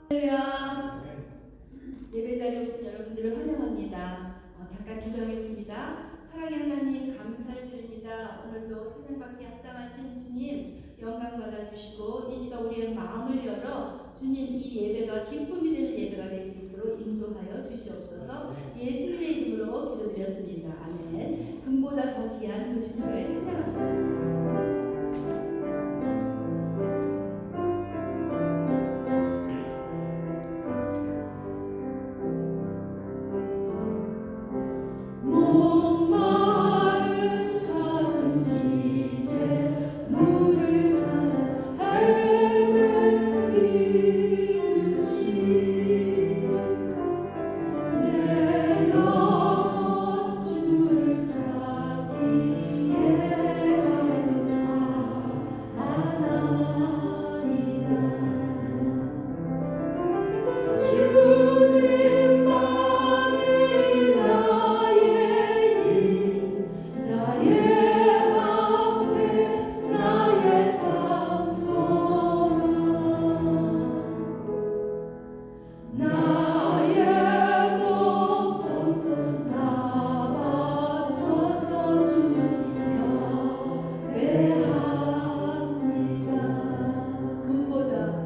할렐루야. 예배 자리에 오신 여러분들을 환영합니다. 잠깐 기도하겠습니다. 사랑의 하나님 감사를 드립니다. 오늘도 찬양받기 합당하신 주님 영광 받아주시고 이 시간 우리의 마음을 열어 주님 이 예배가 기쁨이 되는 예배가 될 수 있도록 인도하여 주시옵소서. 예수님의 이름으로 기도드렸습니다. 아멘. 금보다 더 귀한 그 주님을 찬양합시다. 금보다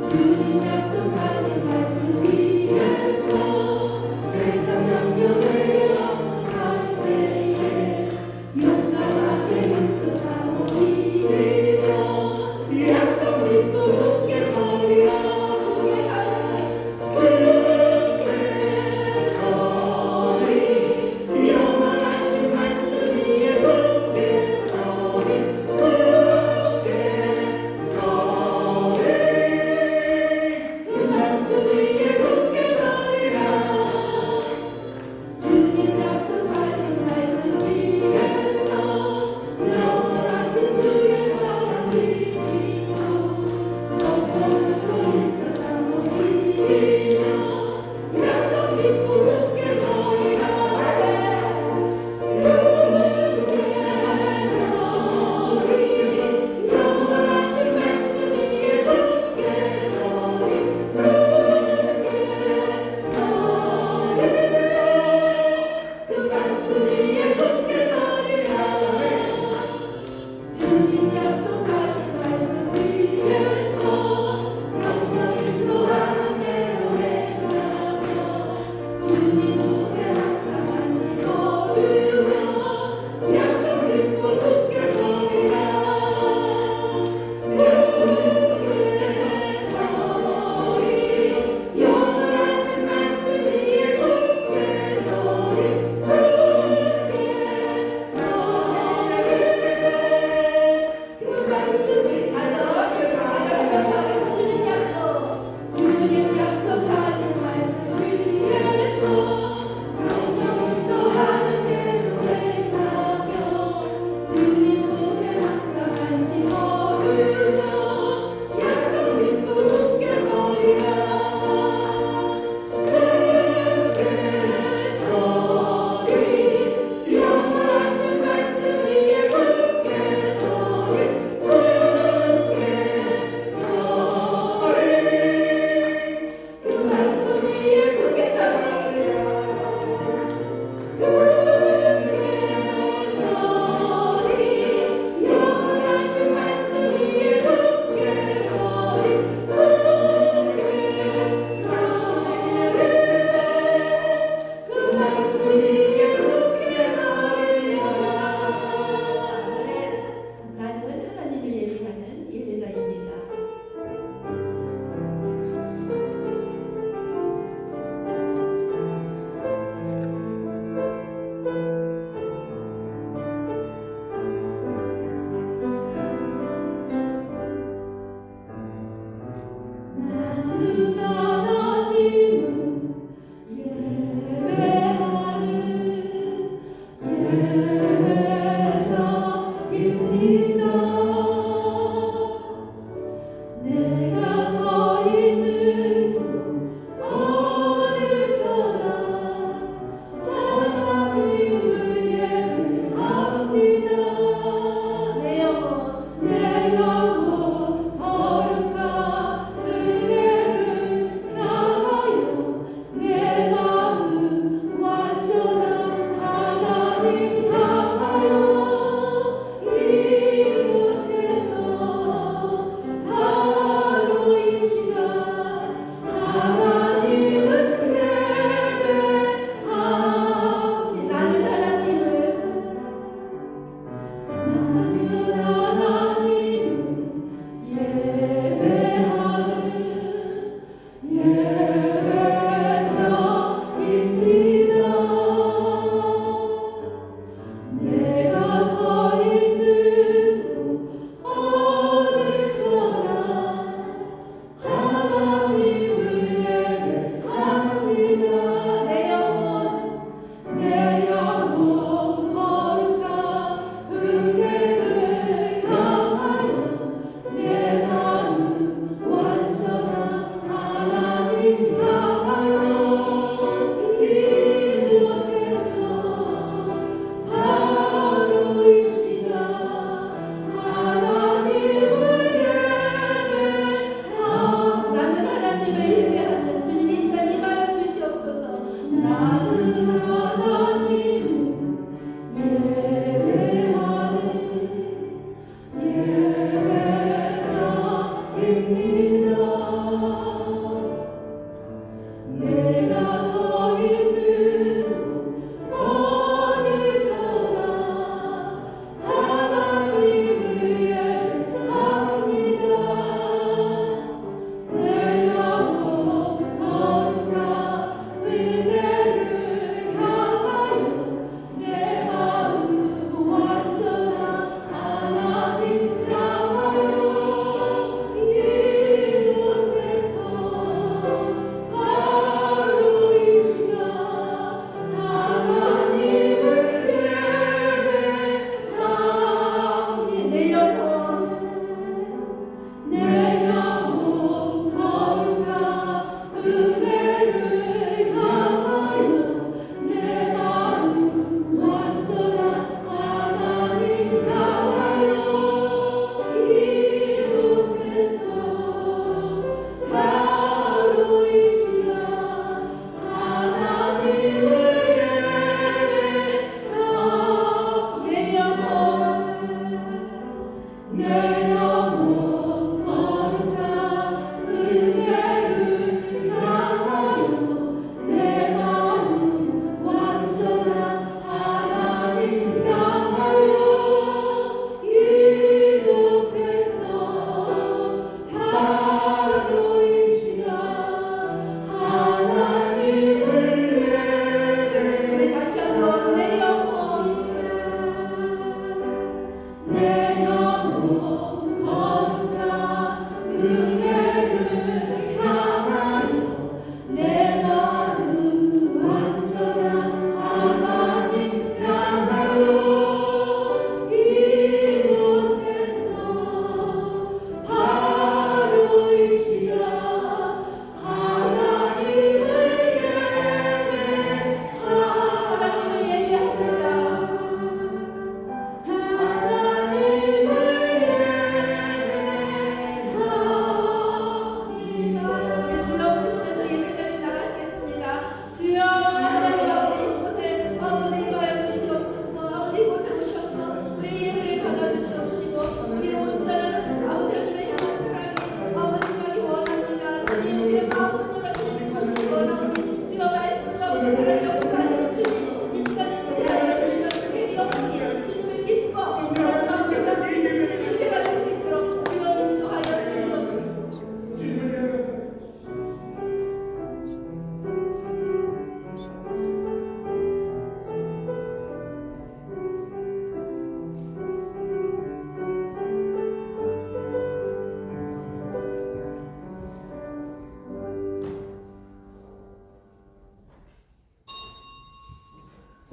주님 약속하신 말씀 위에서 세상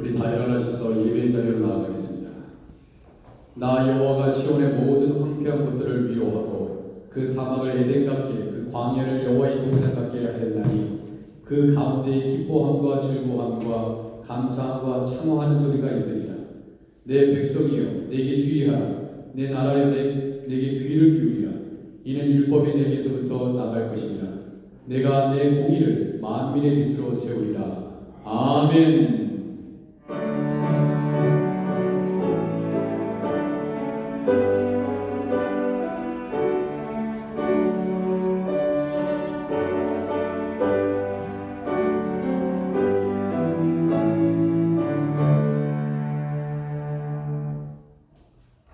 우리 다 일어나셔서 예배 자리로 나아가겠습니다. 나 여호와가 시온의 모든 황폐한 곳들을 위로하고 그 사막을 에덴 같게 그 광야를 여호와의 동산 같게 하였나니 그 가운데 기뻐함과 즐거움과 감사함과 찬송하는 소리가 있으리라. 내 백성이여 내게 주의하라. 내 나라여 내게 귀를 기울이라. 이는 율법이 내게서부터 나갈 것이니라. 내가 내 공의를 만민의 빛으로 세우리라. 아멘.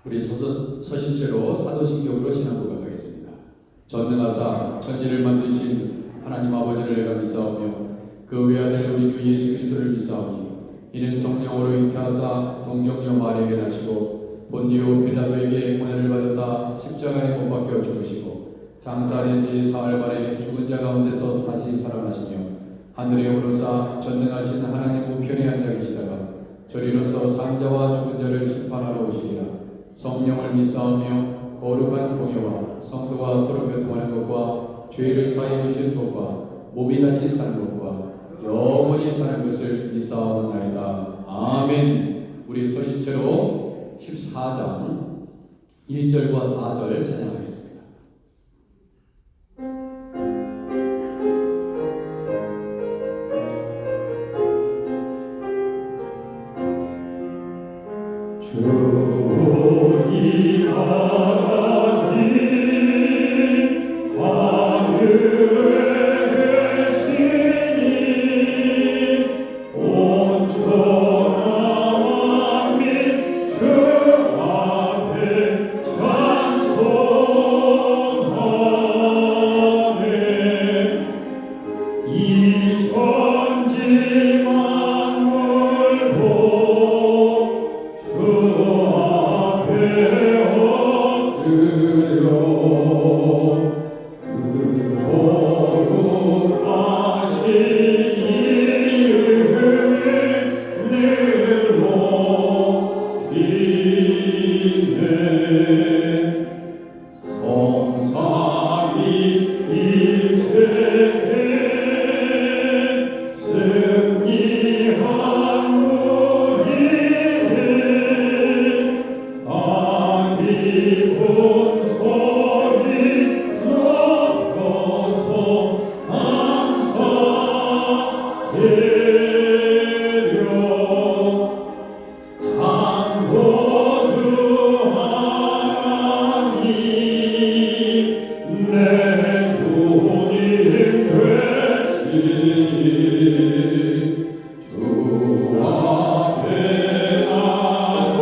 우리 서신체로 사도신경으로 신앙 고백하겠습니다. 전능하사 천지를 만드신 하나님 아버지를 내가 믿사오며 그 외아들 우리 주 예수 그리스도를 믿사오니 이는 성령으로 잉태하사 동정녀 마리아에게 나시고 본디오 빌라도에게 고난을 받으사 십자가에 못 박혀 죽으시고 장사된 지 사흘 만에 죽은 자 가운데서 다시 살아나시며 하늘에 오르사 전능하신 하나님 우편에 앉아 계시다가 저리로서 산자와 죽은 자를 심판하러 오시리라. 성령을 믿사오며 거룩한 공예와 성도가 서로 교통하는 것과 죄를 사해 주시는 것과 몸이 다시 사는 것과 영원히 사는 것을 믿사옵나이다. 아멘. 우리 서신체로 14장 1절과 4절 찬양하겠습니다. 주의 하나님 하늘에 계시니 온 천하 만민 주 앞에 찬송하네. 이 천지 만물도 주 앞에 엎드려 그 거룩하신 이름을 늘 높이네. 성삼위 일체의 승리한 우리들 다 기쁜 소리 높여서 감사드려. 창조주 하나님 내 주님 되시니 주 앞에 나도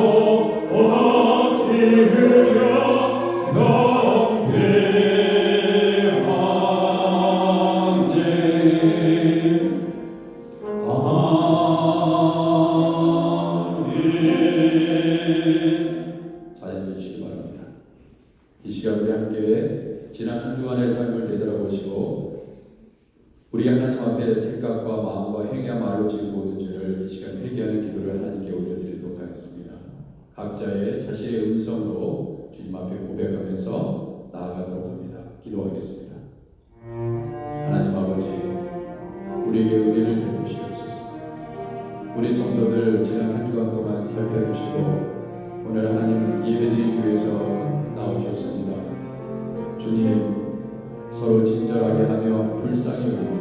엎드려 경배하네. 자리해 주시기 바랍니다. 이 시간 우리 함께 지난 한 주간의 삶을 되돌아보시고 우리 하나님 앞에 생각과 마음과 행위야말로 지은 모든 죄를 이 시간 회개하는 기도를 하나님께 올려드리도록 하겠습니다. 각자의 자신의 음성으로 주님 앞에 고백하면서 나아가도록 합니다. 기도하겠습니다. 하나님 아버지, 우리에게 은혜를 베푸시옵소서. 우리 성도들 지난 한 주간 동안 살펴주시고 오늘 하나님 예배드리기 위해서 나오셨습니다. 주님, 서로 친절하게 하며 불쌍히 여기고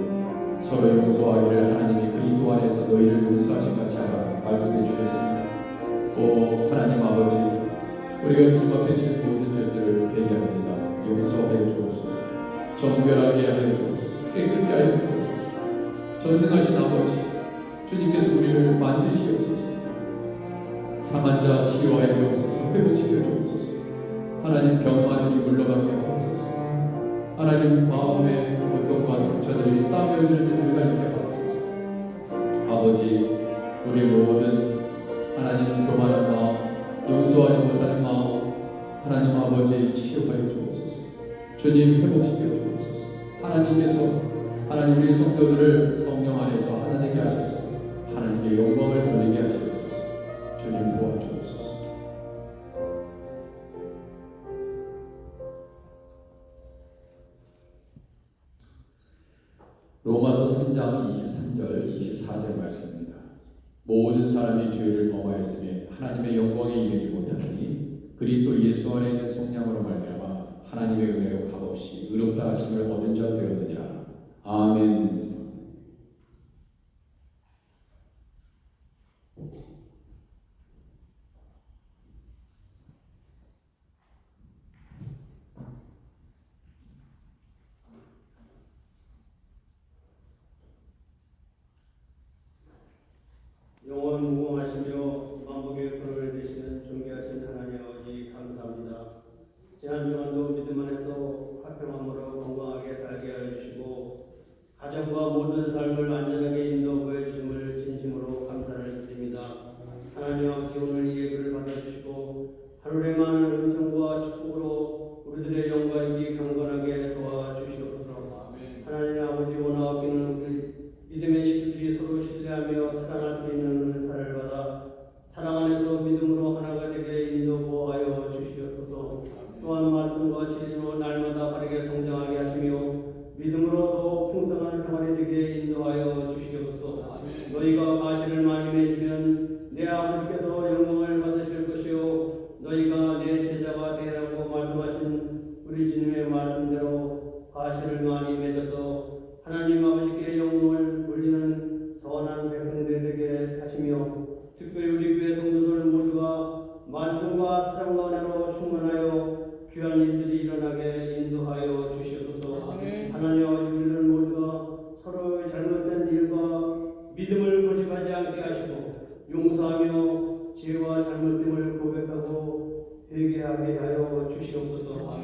서로 용서하기를 하나님이 그리스도 안에서 너희를 용서하신 같이 하라 말씀해 주셨습니다. 오 하나님 아버지, 우리가 주님 앞에 지은 모든 죄들을 회개합니다. 용서하여 주옵소서. 정결하게 하여 주옵소서. 깨끗게 하여 주옵소서. 전능하신 아버지, 주님께서 우리를 만지시옵소서. 상한 자 치유하여 주옵소서. 회복시켜 주옵소서. 하나님 병만이 물러가게 하옵소서. 하나님 마음의 고통과 상처들이 쌓여지는 일을 가리게 하옵소서. 아버지, 우리 모든 하나님 교만한 마음, 용서하지 못하는 마음 하나님 아버지 치유하여 주옵소서. 주님 회복시켜 주옵소서. 하나님께서 하나님 우리 성도들을 성령 안에서 하나님께 하셔서 하나님께 영광을 돌리게 하시옵소서. 주님 도와주옵소서. 로마서 3장 23절 24절 말씀입니다. 모든 사람이 죄를 범하였으니 하나님의 영광에 이르지 못하더니 그리스도 예수 안에 있는 성령으로 말미암아 하나님의 은혜로 값없이 의롭다 하심을 얻은 자 되었느니라. 아멘. 영원 무궁하시며 만복의 근원을 되시는 존귀하신 하나님 아버지 감사합니다. 지난 주간도 믿음 안에서 화평함으로 건강하게 살게 하여 주시고 가정과 모든 삶을 안전하게 인도 보여주심을 진심으로 감사를 드립니다. 하나님 아버지, 오늘 이 예배를 받아주시고 하루에 많은 은총과 축복으로 우리들의 영광이 강건하게 도와주시옵소서. 하나님 아버지, 원하옵 기는 우리 믿음의 식구들이 서로 신뢰하며 사랑할 수 있는 은사를 받아 사랑 안에서 믿음으로 하나가 되게 인도하여 주시옵소서. 또한 말씀과 진리로 날마다 바르게 성장하게 하시며 믿음으로 더 풍성한 생활이 되게 인도하여 주시옵소서. 너희가 과실을 많이 맺으면 내 아버지께서 영광을 받으실 것이요 너희가 내 제자가 되라고 말씀하신 우리 주님의 말씀대로 과실을 많이 맺어서 하나님 아버지께 영광을 돌리는 선한 백성들이 되게 하시며 특별히 우리 교회 성도들 모두가 않게 하시고 용서하며 죄와 잘못됨을 고백하고 회개하게 하여 주시옵소서.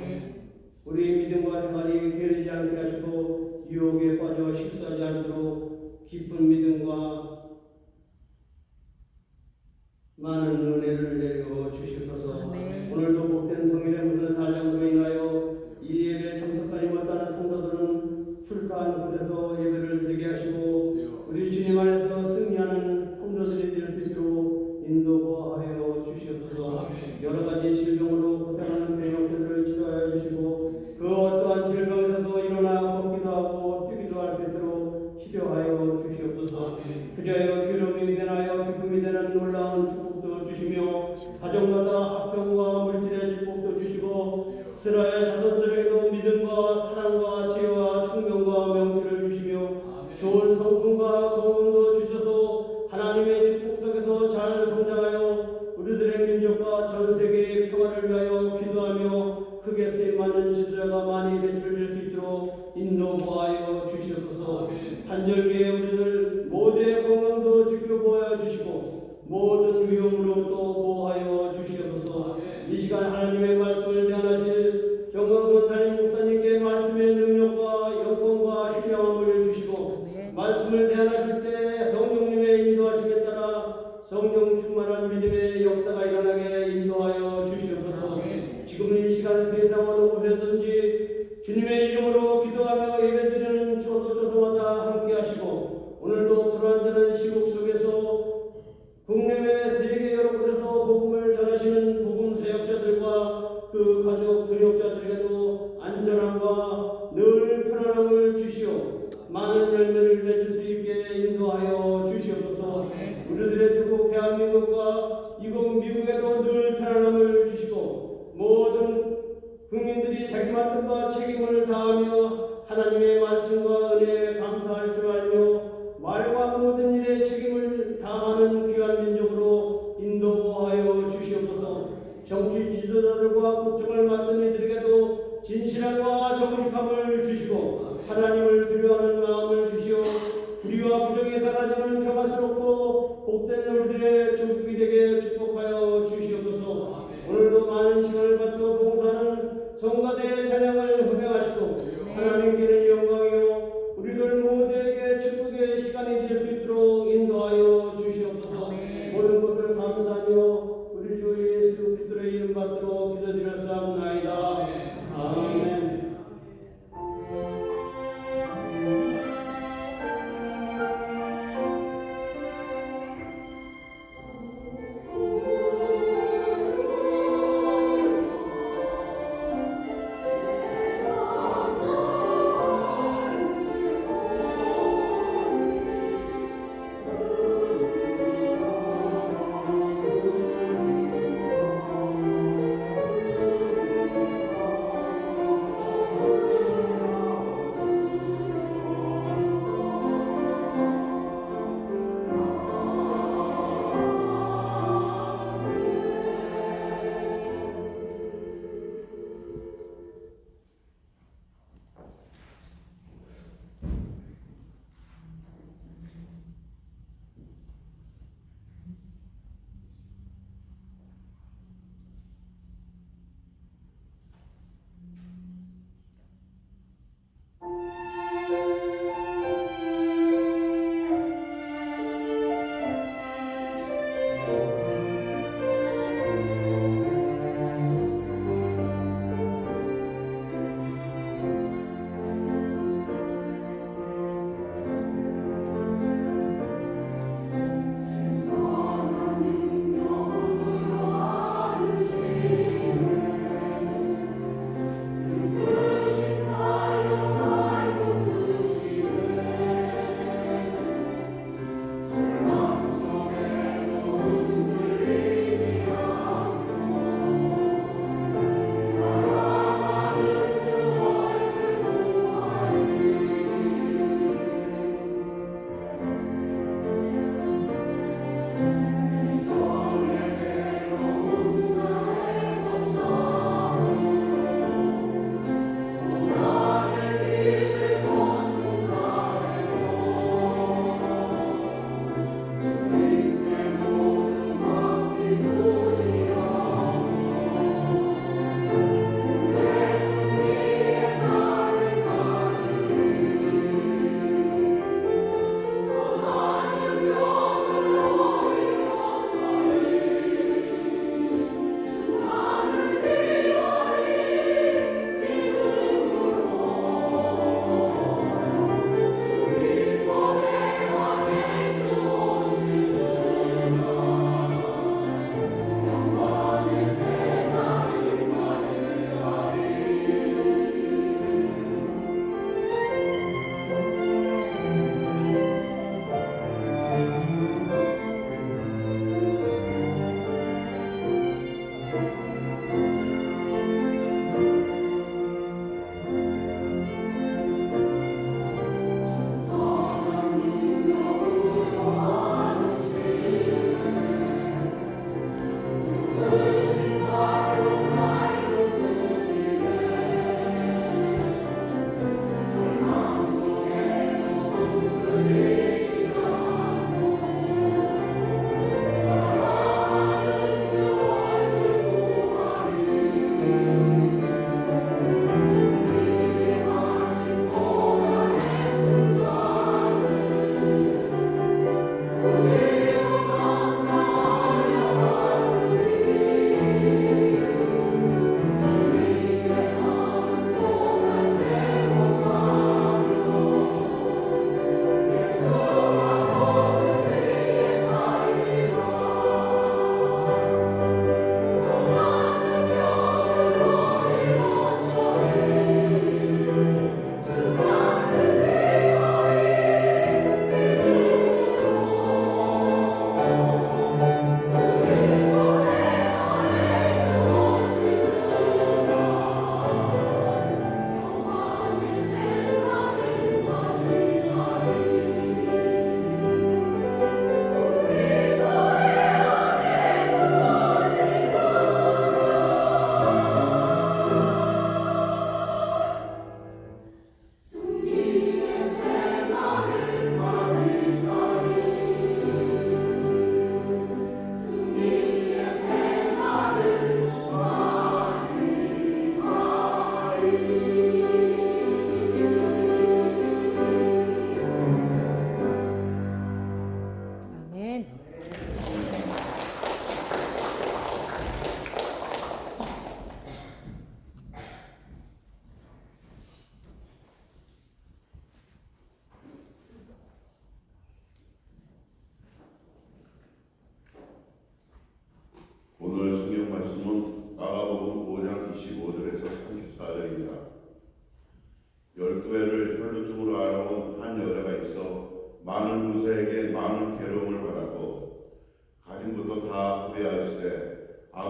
우리 믿음과 생활이 게으르지 않게 하시고 유혹에 빠져 실수하지 않도록 깊은 믿음과 많은 은혜를 내려 주시옵소서. 오늘도 복된 성일의 무슨 사정으로 인하여 이 예배에 참석하지 못하는 성도들은 출가한 곳에서 예배를 드리게 하시고 우리 주님 안에서 승리하는 성도들이 될 수 있도록 인도하여 주시옵소서. 여러 가지 질병으로 고생하는 병역들을 치료하여 주시고 그 어떠한 질병에서도 일어나 걷기도 하고 뛰기도 할 수 있도록 치료하여 주시옵소서. 그리하여 기름이 변하여 기쁨이 되는 놀라운 축복도 주시며 가정마다 합병과 물질의 축복도 주시고 스라의 자손들에게도 믿음과 사랑과 지혜와 충명과 명철을 주시며 좋은 성품과 건강도 주셔서 하나님의 축복 속에서 잘 성장하여 우리들의 민족과 전 세계의 평화를 위하여 기도하며 크게 쓰임받는 지도자가 많이 배출될 수 있도록 인도하여 주시옵소서. 한절기에 우리들 모두의 건강도 지켜보아 주시고 모든 위험으로부터 보호하여 주시옵소서. 이 시간 하나님의 말씀을 대하실 정광선 담임 목사님께 말씀의 능력과 영광과 신령함을 주시고 말씀을 대하실 때 성령님의 인도하심에 따라 성령 충만한 믿음의 역사가 일어나게 인도하여 주시옵소서. 지금 이 시간 세상 어느 곳에든지 주님의 이름으로 기도하며 예배드리는 초소초소마다 함께 하시고 오늘도 불완전한 시국 속에서 국내외 세계 여러 곳에서 복음을 전하시는 복음 사역자들과 그 가족 동역자들에게도 안전함과 늘 편안함을 주시오 많은 열매를 맺을 수 있게 인도하여 주시옵소서. 우리들의 주국 대한민국과 이곳 미국에도 늘 편안함을 주시고 모든 국민들이 자기만 뜻과 책임을 다하며 하나님의 말씀과 은혜에 감사할 줄 알며 말과 모든 일에 책임을 다하는 귀한 민족으로 인도하여 주시옵소서. 정치 지도자들과 국정을 맡은 이들에게도 진실함과 정직함을 주시고 하나님을 두려워하는 마음을 주시어 불의와 부정이 사라지는 평화스럽고 복된 우리들의 조국이 되게 축복하여 주시옵소서. 오늘도 많은 시간을 바쳐 봉사하는 성가대의 찬양을 흠양하시고 하나님께는 영광이요 우리들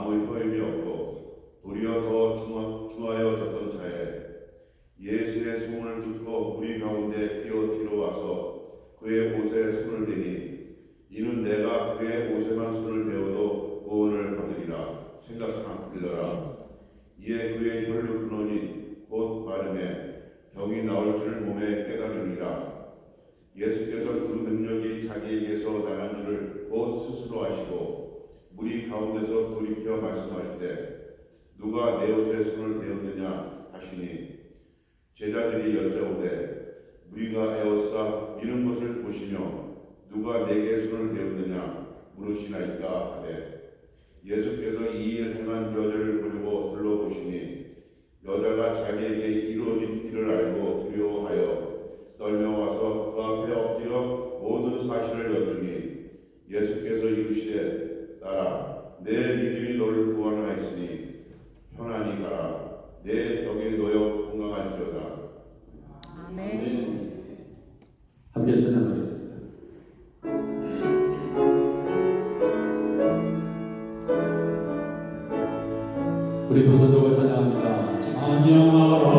아무 효임이 없고 도리어 더 중하여졌던 차에 예수의 소문을 듣고 우리 가운데 뛰어 와서 그의 옷에 손을 대니 이는 내가 그의 옷에만 손을 대어도 구원을 받으리라 생각하리라. 이에 그의 혈류 근원이 곧 마름에 병이 나올 줄 몸에 깨달으리라. 예수께서 그 능력이 자기에게서 나간 줄을 곧 스스로 아시고 무리 가운데서 돌이켜 말씀하실 때 누가 내 옷에 손을 대었느냐 하시니 제자들이 여짜오되 우리가 에워싸 미는 것을 보시며 누가 내게 손을 대었느냐 물으시나이까 하되 예수께서 이 일 행한 여자를 보려고 둘러보시니 여자가 자기에게 이루어진 일을 알고 두려워하여 떨며 와서 그 앞에 엎드려 모든 사실을 여쭈니 예수께서 이르시되 딸아 내 믿음이 너를 구원하였으니 편안히 가라 내 덕에 놓여 건강할지어다. 아멘. 함께 찬양하겠습니다. 우리 두 손 들고 찬양합니다. 찬양하라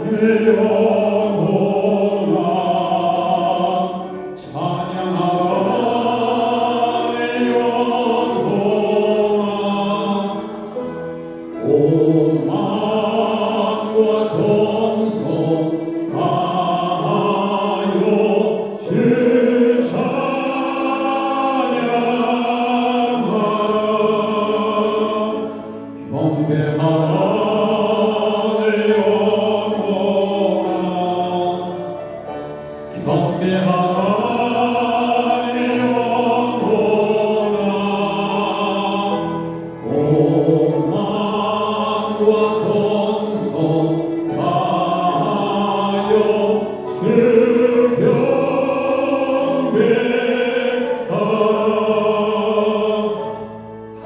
내 영혼아 찬양하라 내 영혼아 온 마음과 정성 다하여 주 찬양하라 경배하라 내 영혼아 경배하라 내 영혼아 온 마음과 정성 다하여 주 경배하라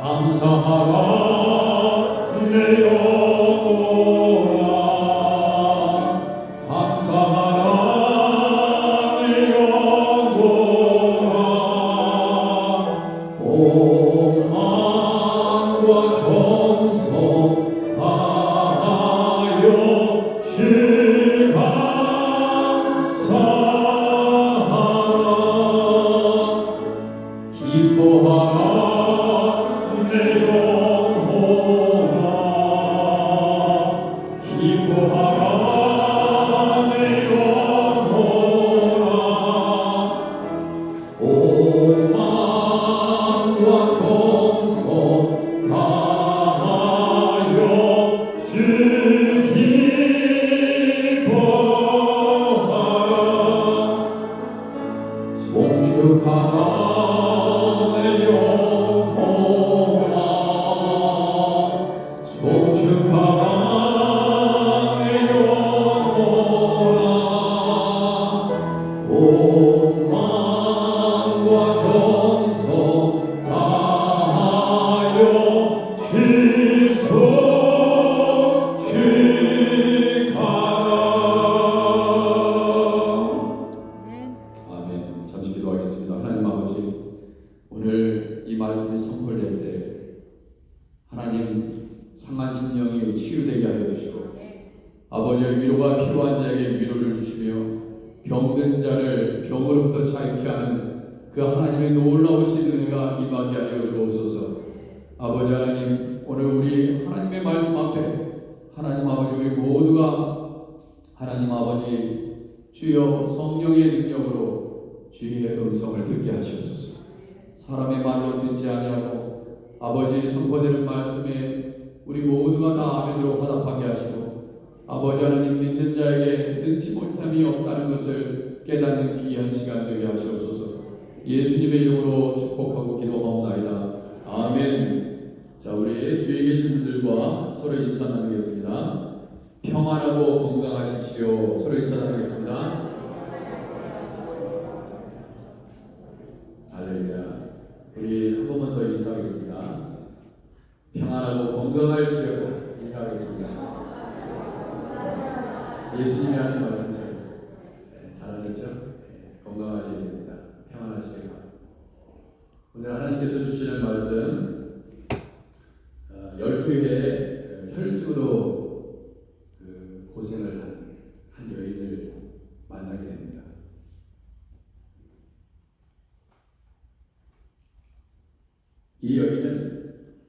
감사하라 내 영혼아 감사하라 내 영혼아 온 마음과 정성 다하여 주 감사하라 기뻐하라 내 영혼아 기뻐하라 내 영혼아 온 마음과 정성 다하여 주 기뻐하라 송축하라 내 영혼아 송축하라 내 영혼아 온 마음과 정성 다하여 주 소축하라 아멘. 잠시 기도하겠습니다. 하나님 아버지, 오늘 이 말씀이 선포될 때 하나님 상한 심령이 치유되게 하여 주시고 아버지의 위로가 필요한 자에게 위로를 주시며 병든 자를 병으로부터 자유케 하는 그 하나님의 놀라우신 은혜가 임하게 하여 주옵소서. 아버지 하나님, 오늘 우리 하나님의 말씀 앞에 하나님 아버지 우리 모두가 하나님 아버지 주여 성령의 능력으로 주의 음성을 듣게 하시옵소서. 사람의 말로 듣지 아니하고 아버지 선포되는 말씀에 우리 모두가 다 아멘으로 화답하게 하시고 아버지 하나님 믿는 자에게 능치 못함이 없다는 것을 깨닫는 귀한 시간 되게 하시옵소서. 예수님의 이름으로 축복하고 기도하옵나이다. 아멘. 자, 우리 주위에 계신 분들과 서로 인사 나누겠습니다. 평안하고 건강하십시오. 서로 인사 나누겠습니다. 할렐루야. 우리 한 번만 더 인사하겠습니다. 평안하고 건강할지어다. 인사하겠습니다. 예수님이 하신 말씀처럼 잘하셨죠? 건강하셔야 됩니다. 평안하시길 바랍니다. 오늘 하나님께서 주시는 말씀 교회에 혈증으로 고생을 한 여인을 만나게 됩니다. 이 여인은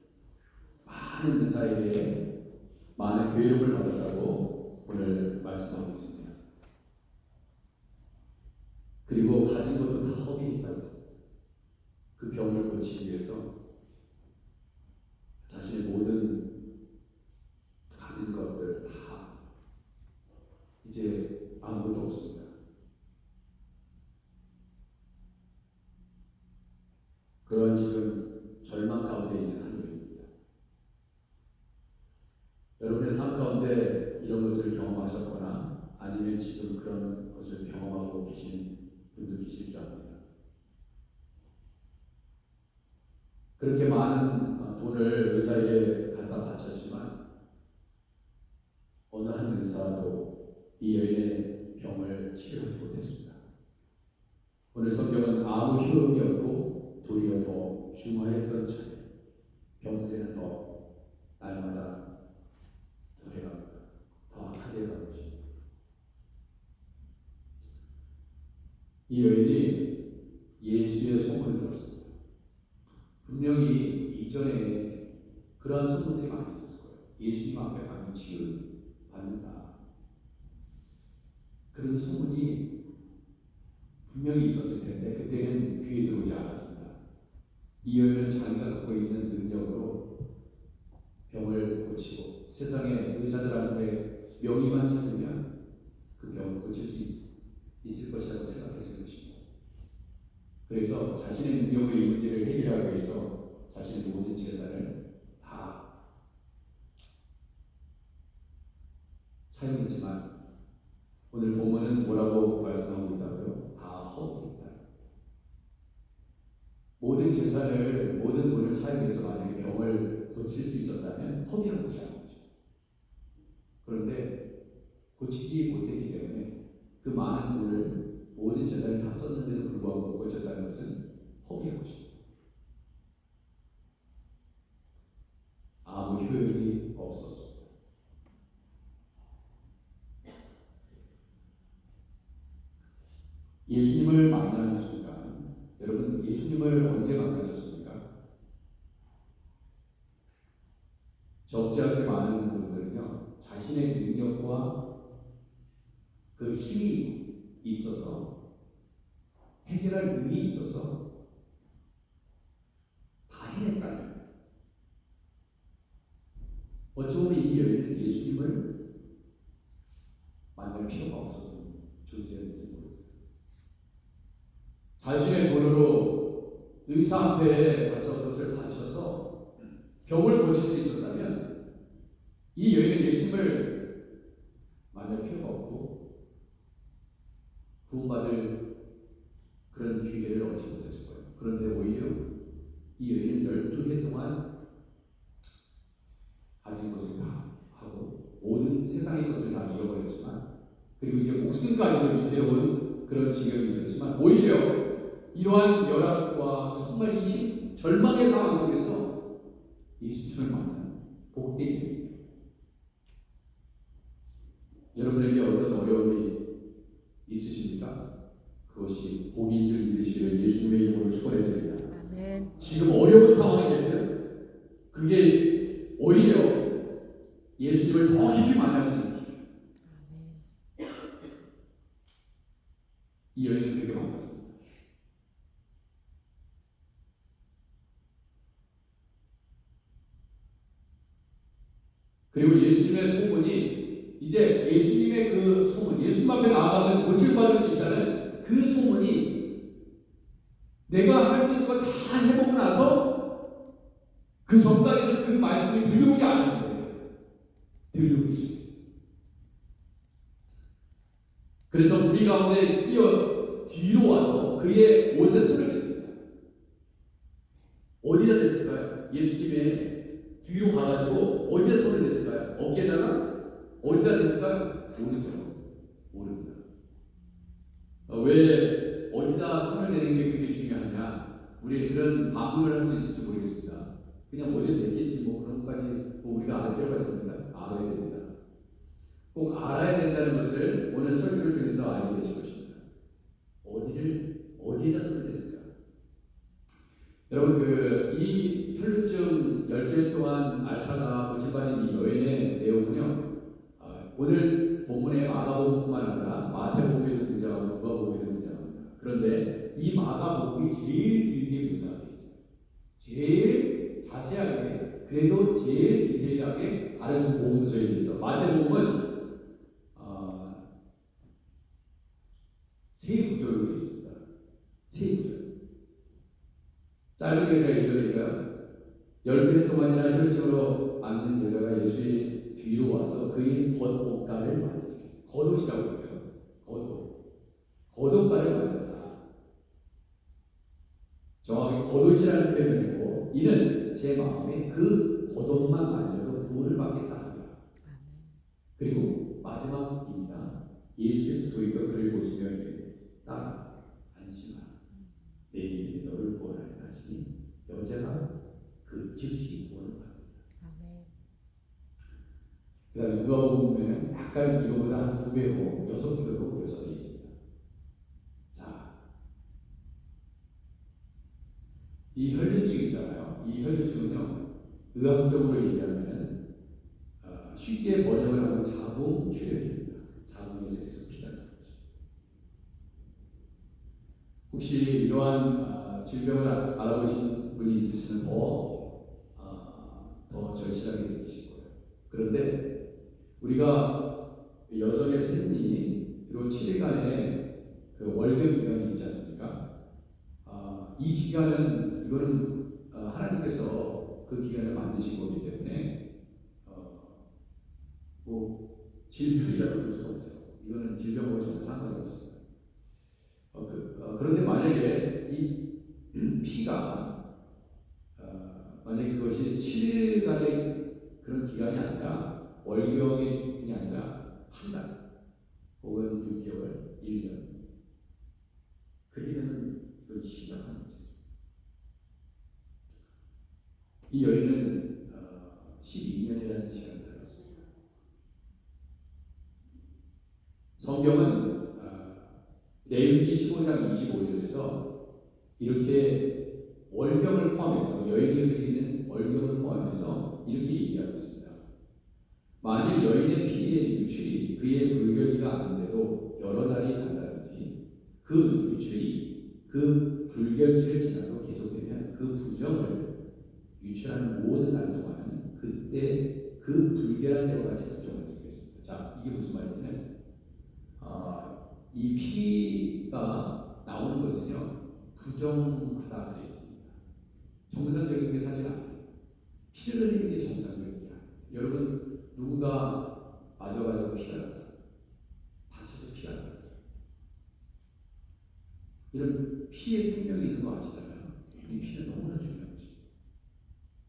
많은 은사에게 많은 괴롭을 받았다고 오늘 말씀하고 있습니다. 그리고 가진 것도 다 허비했다고 했습니다. 그 병을 고치기 위해서 자신의 모든 가진 것들 다 이제 아무것도 없습니다. 그런 지금 절망 가운데 있는 한 여인입니다. 여러분의 삶 가운데 이런 것을 경험하셨거나 아니면 지금 그런 것을 경험하고 계신 분도 계실 줄 압니다. 그렇게 많은 돈을 의사에게 갖다 바쳤지만 어느 한 의사도 이 여인의 병을 치료하지 못했습니다. 오늘 성경은 아무 효험이 없고 도리어 더 중화했던 차에 병세는 더 날마다 더해갑니다. 더 악하게 가고 있습니다. 이 여인이 예수의 소문을 들었습니다. 분명히 이전에 그러한 소문들이 많이 있었을 거예요. 예수님 앞에 가면 치유 받는다. 그런 소문이 분명히 있었을 텐데 그때는 귀에 들어오지 않았습니다. 이 여인은 자기가 갖고 있는 능력으로 병을 고치고 세상의 의사들한테 명의만 찾으면 그 병을 고칠 수 있을 것이라고 생각했을 것입니다. 그래서 자신의 능력으로 이 문제를 해결하기 위해서 자신의 모든 재산을 다 사용했지만 오늘 본문은 뭐라고 말씀하고 있다고요? 다 허비했다. 모든 재산을, 모든 돈을 사용해서 만약에 병을 고칠 수 있었다면 허비한 것이 아니죠. 그런데 고치지 못했기 때문에 그 많은 돈을 모든 재산을 다 썼는데도 불구하고 못 고쳤다는 것은 허비한 것입니다. 아무 효율이 없었습니다. 예수님을 만나는 순간, 여러분 예수님을 언제 만나셨습니까? 적지 않게 많은 분들은요, 자신의 능력과 그 힘이 있어서 해결할 능이 있어서 다 해냈다는, 어찌 보면 이 여인은 예수님을 만날 필요가 없었던 존재였는지 모릅니다. 자신의 돈으로 의사 앞에 가서 그것을 바쳐서 병을 고칠 수 있었다면 이 여인은 예수님을 만날 필요가 없고 구원받을 그런 기회를 얻지 못했을 거예요. 그런데 오히려 이 여인은 12해 동안 가진 것을 다 하고 모든 세상의 것을 다 잃어버렸지만, 그리고 이제 목숨까지도 위태로운 그런 지경이 있었지만, 오히려 이러한 열악과 정말 이 절망의 상황 속에서 예수님을 만난 복된 일입니다. 여러분에게 어떤 어려움이 있으십니까? 그것이 복인 줄 믿으시기를 예수님의 이름으로 축원해드립니다. 아멘. 지금 어려운 상황에 계세요. 그게 오히려 예수님을 더 깊이 만날 수 있는 길. 이 여인은 그렇게 만났습니다. 그리고 예수님의 소문이, 이제 예수님의 그 소문, 예수님 앞에 나아가면 고침받을 수 있다는 그 소문이 내가 할 수 있는 걸 다 해보고 나서 그 전까지는 그 말씀이 들려오지 않았는데 들려오기 시작했어요. 그래서 우리 가운데 뛰어 뒤로 와서 그의 옷에 손을 댔습니다. 어디다 댔을까요? 예수님의 뒤로 가가지고 어디다 손을 댔을까요? 어깨에다가? 어디다 댔을까요? 모르죠. 모릅니다. 왜 어디다 손을 대는 게 그렇게 중요하냐? 우리 그런 반문을 할 수 있을지 모르겠습니다. 그냥 뭐든 됐겠지 뭐 그런 것까지 뭐 우리가 알 필요가 있습니다. 알아야 됩니다. 꼭 알아야 된다는 것을 오늘 설교를 통해서 알게 되실 것입니다. 어디에다 손을 댔을까? 여러분 이 혈루증 10개 동안 앓다가 고침받은 이 여인의 내용은요. 오늘 본문의 마가복음뿐만 아니라 마태복음에도 등장하고 누가복음에도 등장합니다. 그런데 이 마가복음이 제일 길게 묘사되어 있어요. 제일 자세하게 그래도 제일 디테일하게 다른 두 복음서에 비해서 마태복음은 세 구절로 되어 있습니다. 세 구절. 짧은 게 제가 읽어드릴까요? 12해 동안이나 혈루증으로 앓는 여자가 예수의 뒤로 와서 그의 겉옷가를 만지겠어요. 겉옷이라고 했어요. 겉옷가를 만졌다. 정확히 겉옷이라는 표현을 했고 이는 제 마음에 그 겉옷만 만져도 구원을 받겠다 합니다. 그리고 마지막입니다. 예수께서 돌이켜 그를 보시며 이르되 딸아 안심하라. 내 믿음이 너를 구원하였다 하시니 여자가 그 즉시 구원을 받습니다. 그 다음에 누가복음에는 약간 이거보다 한 2배로 6구절로 묘사되어 있습니다. 자, 이 혈류증 있잖아요. 이 혈류증은요, 의학적으로 얘기하면은 쉽게 번역을 하면 자궁 출혈입니다. 자궁에서 계속 피가 나는 거죠. 혹시 이러한 질병을 알아보신 분이 있으시면 더 절실하게 느끼실 거예요. 그런데 우리가 여성의 생리로 7일간의 그 월경 기간이 있지 않습니까? 이 기간은 이거는 하나님께서 그 기간을 만드신 거기 때문에 뭐 질병이라고 볼 수가 없죠. 이거는 질병하고 전혀 상관이 없습니다. 그런데 만약에 이 피가 만약에 그것이 7일간의 그런 기간이 아니라 월경의 기간이 아니라 한 달 혹은 6개월, 1년 그렇게 되면 이건 심각한 문제죠. 이 여인은 12년이라는 시간을 달았습니다. 성경은 레위기 15장 25절에서 이렇게 월경을 포함해서 여인이 흘리는 월경을 포함해서 이렇게 얘기하고 있습니다. 만일 여인의 피의 유출이 그의 불결기가 아닌데도 여러 달이 간다든지 그 유출이 그 불결기를 지나도 계속되면 그 부정을 유출하는 모든 날 동안은 그때 그 불결한 때와 같이 부정을 드리겠습니다. 자, 이게 무슨 말이냐면 이 피가 나오는 것은요 부정하다 그랬습니다. 정상적인 게 사실 아니에요. 피를 흘리는 게 정상적인 게 아니에요. 여러분 누군가 맞아가지고 피가 났다, 다쳐서 피가 났다, 이런 피에 생명이 있는 거 아시잖아요. 이 피는 너무나 중요한 것입니다.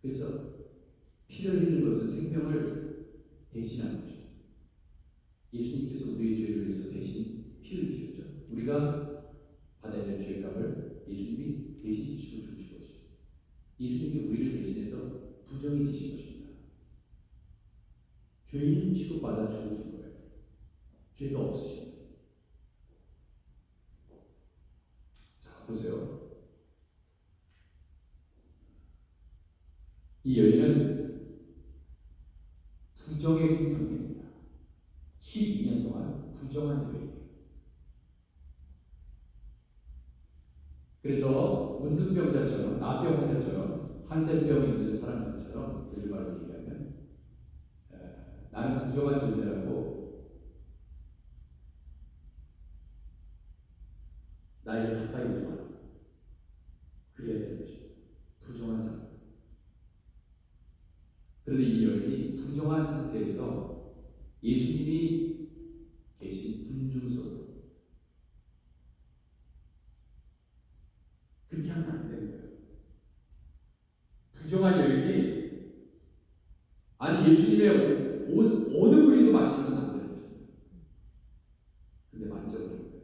그래서 피를 흘리는 것은 생명을 대신하는 것입니다. 예수님께서 우리의 죄를 위해서 대신 피를 흘리셨죠. 우리가 받아야 될 죄값을 예수님이 대신 지시고 주신 것이죠. 예수님이 우리를 대신해서 부정이 지신 것입니다. 죄인 취급받아 죽으신 거예요. 죄가 없으십니다. 자, 보세요. 이 여인은 부정해진 상태입니다. 12년 동안 부정한 여인이에요. 그래서 문둥병자처럼, 나병 환자처럼, 한센병 있는 사람들처럼 요즘 말로 얘기하면 나는 부정한 존재라고 나에게 가까이 오지 마라. 그래야 되는 것입니다. 부정한 상태. 그런데 이 여인이 부정한 상태에서 예수님이 계신 군중 속으로 그렇게 하면 안 되는 거예요. 부정한 여인이 아니 예수님의 옷 어느 부위도 만지면 안 되는 것입니다. 근데 만져버린 거예요.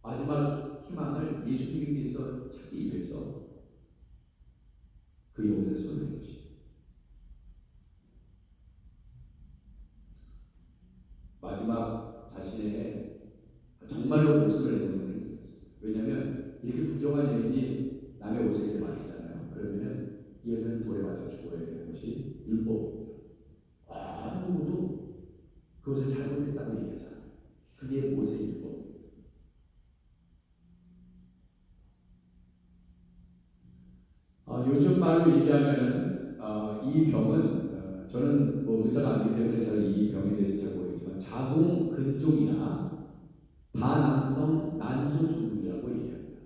마지막 희망을 예수님께서 찾기 위해서 그의 옷에 손을 댄 것입니다. 마지막 자신의 정말로 목숨을 내놓는 행동이었습니다. 왜냐하면 이렇게 부정한 여인이 남의 옷에 맞으잖아요. 그러면은 이 여자는 돌에 맞아 죽어야 되는 것이 율법입니다. 어느 누구도 그것을 잘못했다고 얘기하지 않아요. 그게 모세의 율법입니다. 요즘 말로 얘기하면은 이 병은 저는 뭐 의사가 아니기 때문에 잘 이 병에 대해서 잘 모르겠지만 자궁 근종이나 다낭성 난소 증후군이라고 얘기합니다.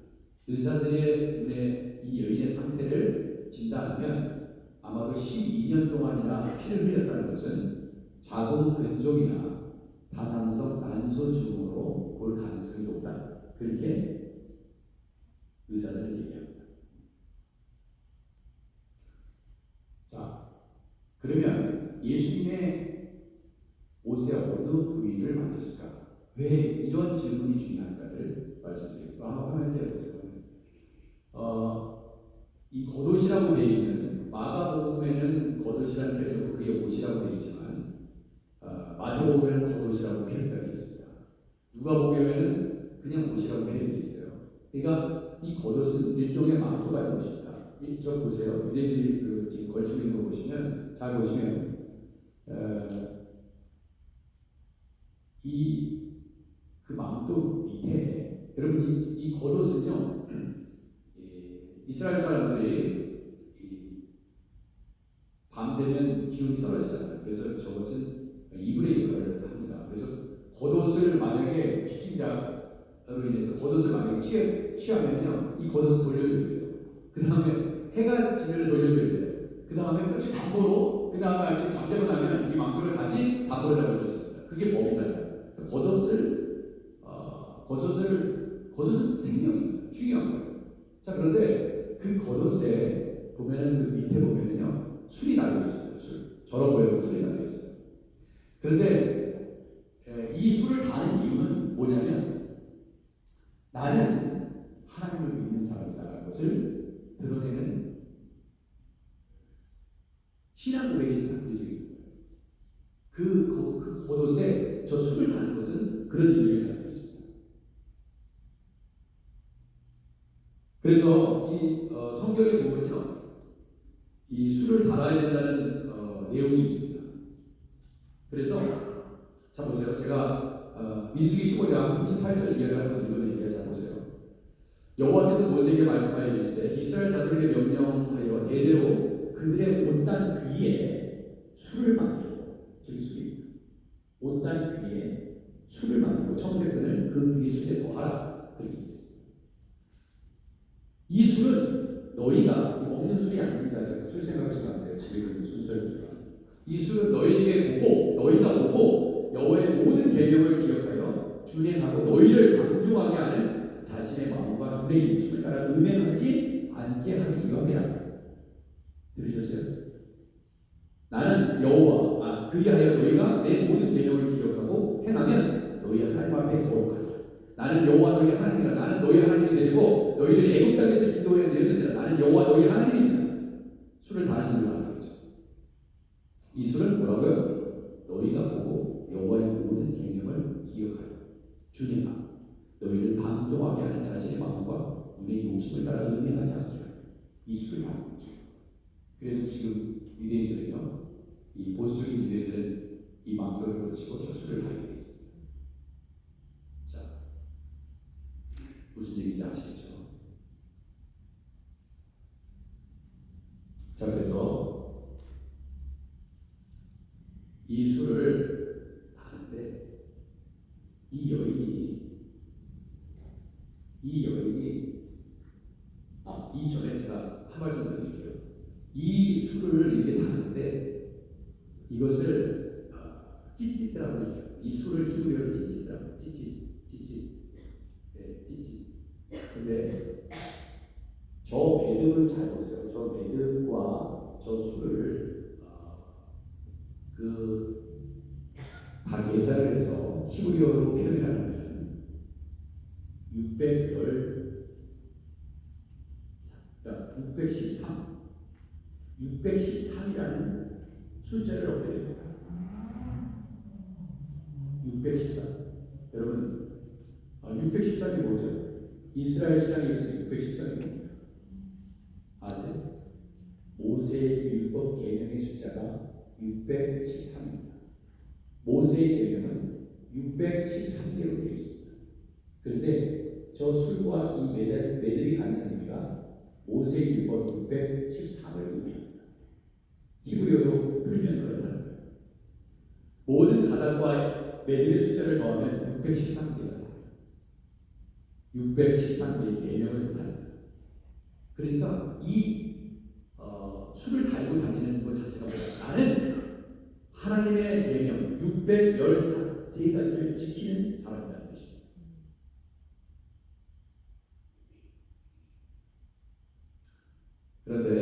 의사들의 눈에 이 여인의 상태를 진단하면 아마도 12년 동안이나 피를 흘렸다는 것은 자궁 근종이나 다낭성 난소 증후로 볼 가능성이 높다. 그렇게 의사들은 얘기합니다. 자, 그러면 예수님의 옷의 어느 부위를 만졌을까? 왜 이런 질문이 중요한가를 말씀드리겠습니다. 화면 띄워보세요. 이 겉옷이라고 되어 있는 마가복음에는 겉옷이라는 표현이고 그게 옷이라고 되어 있지만 마태복음에는 겉옷이라고 표현되어 있습니다. 누가복음에는 그냥 옷이라고 표현되어 있어요. 그러니까 이 겉옷은 일종의 망토 같은 것입니다. 저 보세요. 유대인들이 지금 걸치고 있는 거 보시면 잘 보시면 그 망토 밑에 여러분 이 겉옷은요 이스라엘 사람들이 밤 되면 기온이 떨어지잖아요. 그래서 저것은 이불의 역할을 합니다. 그래서 겉옷을 만약에 피침자로 인해서 겉옷을 만약에 취하면요 이 겉옷을 돌려줘야 돼요. 그 다음에 해가 지면 돌려줘야 돼요. 그 다음에 끝이 담보로 그 다음에 아침 잠자고 나면 이 망토를 다시 담보로 잡을 수 있습니다. 그게 법이잖아요. 겉옷은 생명입니다. 중요한 거예요. 자, 그런데 그 겉옷에 보면은 그 밑에 보면은요 술이 달려 있습니다. 저런 모양으로 술이 달려 있어요. 그런데 이 술을 다는 이유는 뭐냐면 나는 하나님을 믿는 사람이다라는 것을 드러내는 신앙 고백의 단계적인 거예요. 그 겉옷에 저 술을 다는 것은 그런 의미를 가지고 있습니다. 그래서 이 성경에 보면요, 이 술을 달아야 된다는 내용이 있습니다. 그래서 자 보세요. 제가 민수기 15장 38절 이하를 한번 읽어드릴게요. 자 보세요. 여호와께서 모세에게 말씀하여 이르시되 이스라엘 자손에게 명령하여 대대로 그들의 옷단 귀에 술을 만들고 저기 술입니다. 옷단 귀에 술을 만들고 청색끈을 그 귀에 술에 더하라. 그렇게 얘기했습니다. 이 술은 너희가 먹는 술이 아닙니다. 제가 술 생각하시면 안 돼요. 집에 있는 술처럼. 이 술은 너희가 보고 여호와의 모든 계명을 기억하여 준행하고 너희를 방종하게 하는 자신의 마음과 눈의 욕심을 따라 음행하지 않게 하기 위함이라. 들으셨어요? 나는 여호와 그리하여 너희가 내 모든 계명을 기억하고 행하면 너희 하나님 앞에 거룩하리라. 나는 여호와 너희 하나님이라. 나는 너희 하나님이 되고 너희를 애굽 땅에서 인도해 내었느니라. 나는 여호와 너희 하나님이니라. 술을 다른 이유로 하는 거죠. 이 술은 뭐라고요? 너희가 보고 여호와의 모든 계명을 기억하여 준행하고 너희를 방종하게 하는 자신의 마음과 눈의 욕심을 따라 음행하지 않게 하여 이 술을 하는 거죠. 그래서 지금 유대인들은요, 이 보수적인 유대인들은 이 망토를 걸치고 저 술을 하게 되어 있습니다. 자, 무슨 얘기인지 아시겠죠? 자, 그래서 이 술을 다는데 이 여인이 이전에 제가 한 말씀 드릴게요. 이 술을 이렇게 다는데 이것을 찌찌라고 얘기해요. 이 술을 히브리어로 찌찌라고 찌찌. 근데 저 매듭을 잘 보세요. 저 매듭과 저 술을 다 계산을 해서 히브리어로 표현을 하면 610 613. 613이라는 숫자를 얻게 됩니다. 613. 여러분, 613이 뭐죠? 이스라엘 신앙에 있어서 613이 뭡니까? 아세요? 모세의 율법 계명의 숫자가 613입니다. 모세의 계명은 613개로 되어 있습니다. 그런데 저 술과 이 매듭이 갖는 의미가 모세의 율법 613을 의미합니다. 히브리어로 풀면 그렇다는 거예요. 모든 가닥과 매듭의 숫자를 더하면 613개가 됩니다. 613개의 계명을 뜻합니다. 그러니까 이 술을 달고 다니는 것 자체가 뭐야? 나는 하나님의 계명 613가지를 지키는 사람이라는 뜻입니다. 그런데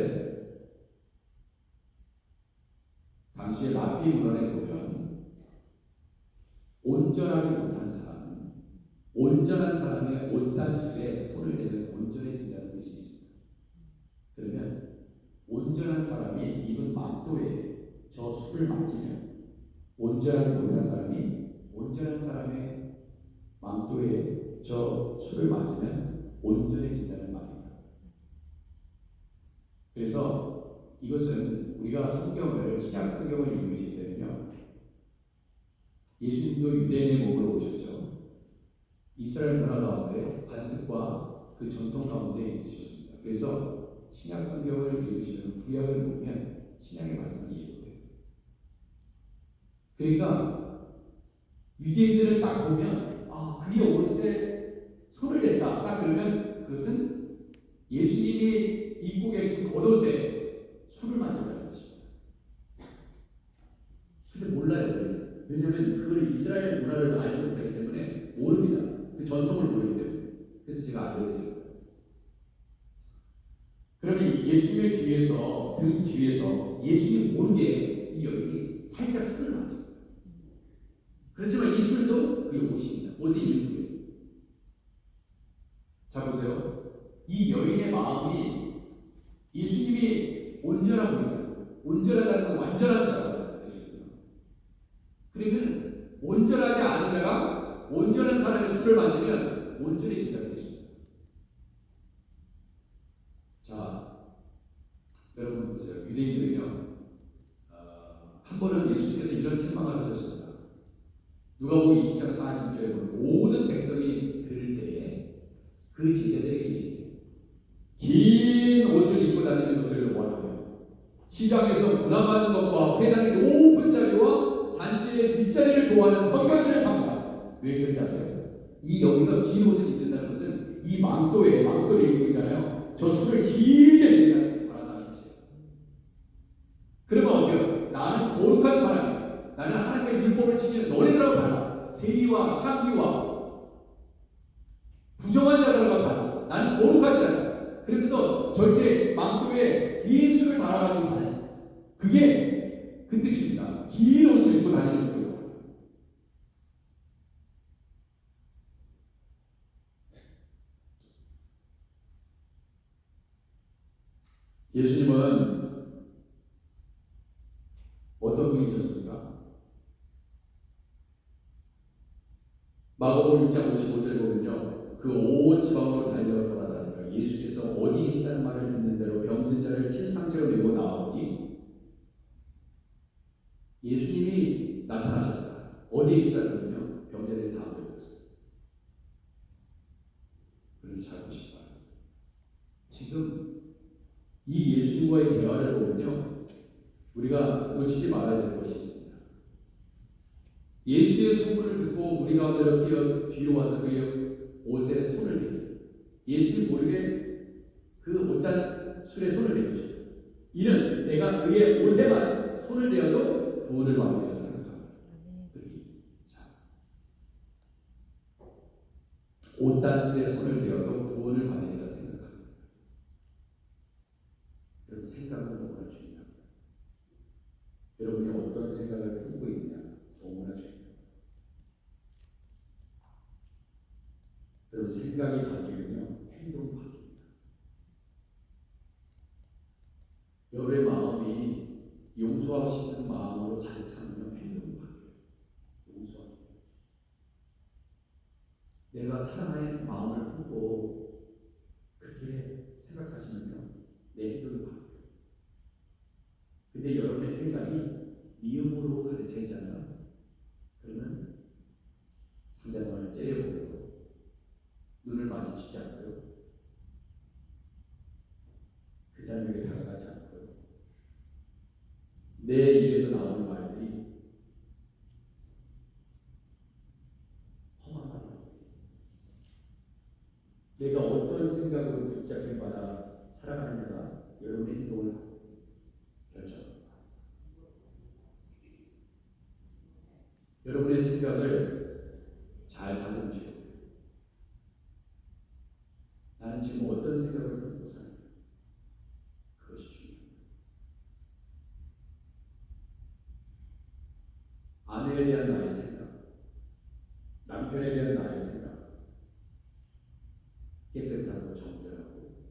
당시의 랍비 문헌에 보면 온전하지 못한 사람은 온전한 사람의 온단술에 손을 대면 온전해진다는 뜻이 있습니다. 그러면 온전한 사람이 입은 망토에 저 술을 만지면 온전하지 못한 사람이 온전한 사람의 망토에 저 술을 만지면 온전해진다는 말입니다. 그래서 이것은 우리가 성경을 신약 성경을 읽으실 때는요, 예수님도 유대인의 몸으로 오셨죠. 이스라엘 문화 가운데 관습과 그 전통 가운데 있으셨습니다. 그래서 신약 성경을 읽으시면 구약을 보면 신약의 말씀을 이해 못해요. 그러니까 유대인들은 딱 보면 그의 옷에 손을 댔다. 딱 그러면 그것은 예수님이 입고 계신 겉옷에 술을 만졌다는 것입니다. 근데 몰라요. 왜냐하면 그걸 이스라엘 문화를 알지 못하기 때문에 모릅니다. 그 전통을 모르기 때문에. 그래서 제가 알려드려요. 그러면 예수님의 뒤에서 등 뒤에서 예수님 모르게 이 여인이 살짝 술을 만집니다. 그렇지만 이 술도 그의 옷입니다. 옷의 일부예요. 자 보세요. 이 여인의 마음이 예수님이 온전한 분이다. 온전하다는 건 완전한 자라는 뜻이거든요. 그러면 온전하지 않은 자가 온전한 사람의 술을 만지면 온전해진다는 뜻입니다. 자, 여러분 보세요. 유대인들은요, 한 번은 예수님께서 이런 책망을 하셨습니다. 누가복음 20장 46절에 보면 모든 백성이 들을 때에 그 제자들에게 이르시되 긴 옷을 입고 다니는 것을 원하며 시장에서 문화받는 것과 회당의 높은 자리와 잔치의 윗자리를 좋아하는 서기관들을 삼가. 왜 그런지 아세요? 이 여기서 긴 옷을 입는다는 것은 이 망토를 입고 있잖아요. 저 술을 길게 내리라 바란다는 뜻이에요. 그러면 어때요? 나는 거룩한 사람이야. 나는 하나님의 율법을 지키는 너희들하고 달라. 세리와 창기와 부정한 자들과 달라. 나는 거룩한 자야. 그러면서 절대 망토에 긴 술을 달아가지고 다녀요. 그게 그 뜻입니다. 긴 옷을 입고 다니는 것을. 예수님은 어떤 분이셨습니까? 마가복음 6장 55절에 보면요, 그 온 지방으로 달려 돌아다니며 예수께서 어디 계시다는 말을 듣는 대로 병든 자를 침상째로 메고 나오니 예수님이 나타나셨다. 어디 계시다는 거는요, 병자들이 다 모여있어요. 그걸 잘 보시기 바랍니다. 지금 이 예수님과의 대화를 보면요, 우리가 놓치지 말아야 될 것이 있습니다. 예수의 소문을 듣고 우리 가운데로 뛰어 뒤로 와서 그의 옷에 손을 대요. 예수님 모르게 그 못난 술에 손을 대는 것입니다. 이는 내가 그의 옷에만 손을 대어도 구원을 받으리라 생각합니다. 자, 옷단술에 손을 대어도 구원을 받으리라 생각합니다. 여러분, 생각은 너무나 중요합니다. 여러분이 어떤 생각을 품고 있느냐 너무나 중요합니다. 여러분, 생각이 바뀌면요, 행동이 바뀝니다. 여러분의 마음이 용서하고 싶은 마음으로 가득 차면 행동이 바뀌어요. 용서하고 내가 사랑의 마음을 품고 그렇게 생각하시면요 내 행동이 바뀌어요. 근데 여러분의 생각이 미움으로 가득 차 있잖아요. 그러면 상대방을 째려보고 눈을 마주치지 않고요. 그 사람에게 다가가지 않고요. 내 입에서 나오는 말들이 험한 말이다. 내가 어떤 생각으로 붙잡힌 바라 살아가는가 여러분의 행동을 결정합니다. 여러분의 생각을 잘 다듬으시고 나는 지금 어떤 생각을 갖고 사는가 그것이 중요합니다. 아내에 대한 나의 생각, 남편에 대한 나의 생각 깨끗하고 정결하고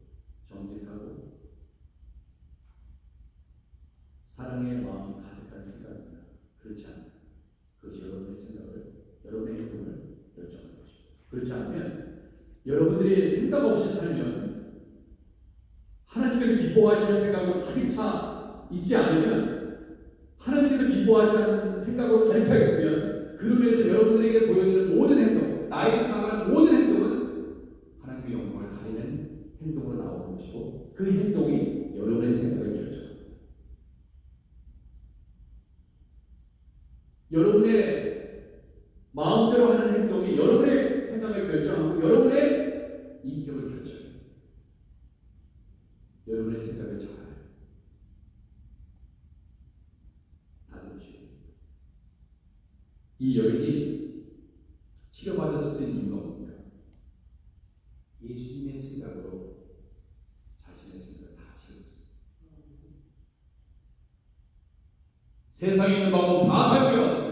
정직하고 사랑의 마음이 가득한 생각입니다. 그렇지 않나요? 그것이 여러분의 생각을, 여러분의 행동을 결정하는 것입니다. 그렇지 않으면 여러분들이 생각 없이 살면 하나님께서 기뻐하시는 생각으로 가득 차 있지 않으면 하나님께서 기뻐하시는 생각으로 가득 차 있으면 그로 인해서 여러분들에게 보여지는 모든 행동, 나에게 생각하는 모든 행동은 하나님의 영광을 가리는 행동으로 나오는 것이고 그 행동이 여러분의 생각을 결정합니다. 여러분의 마음대로 하는 행동이 여러분의 생각을 결정하고 여러분의 인격을 결정해요. 여러분의 생각을 잘 다듬으시고 이 여인이 치료받았을 때 이유가 뭡니까? 예수님의 생각으로 자신의 생각을 다 치렀어요. 세상에 있는 방법 다 사용해봤습니다.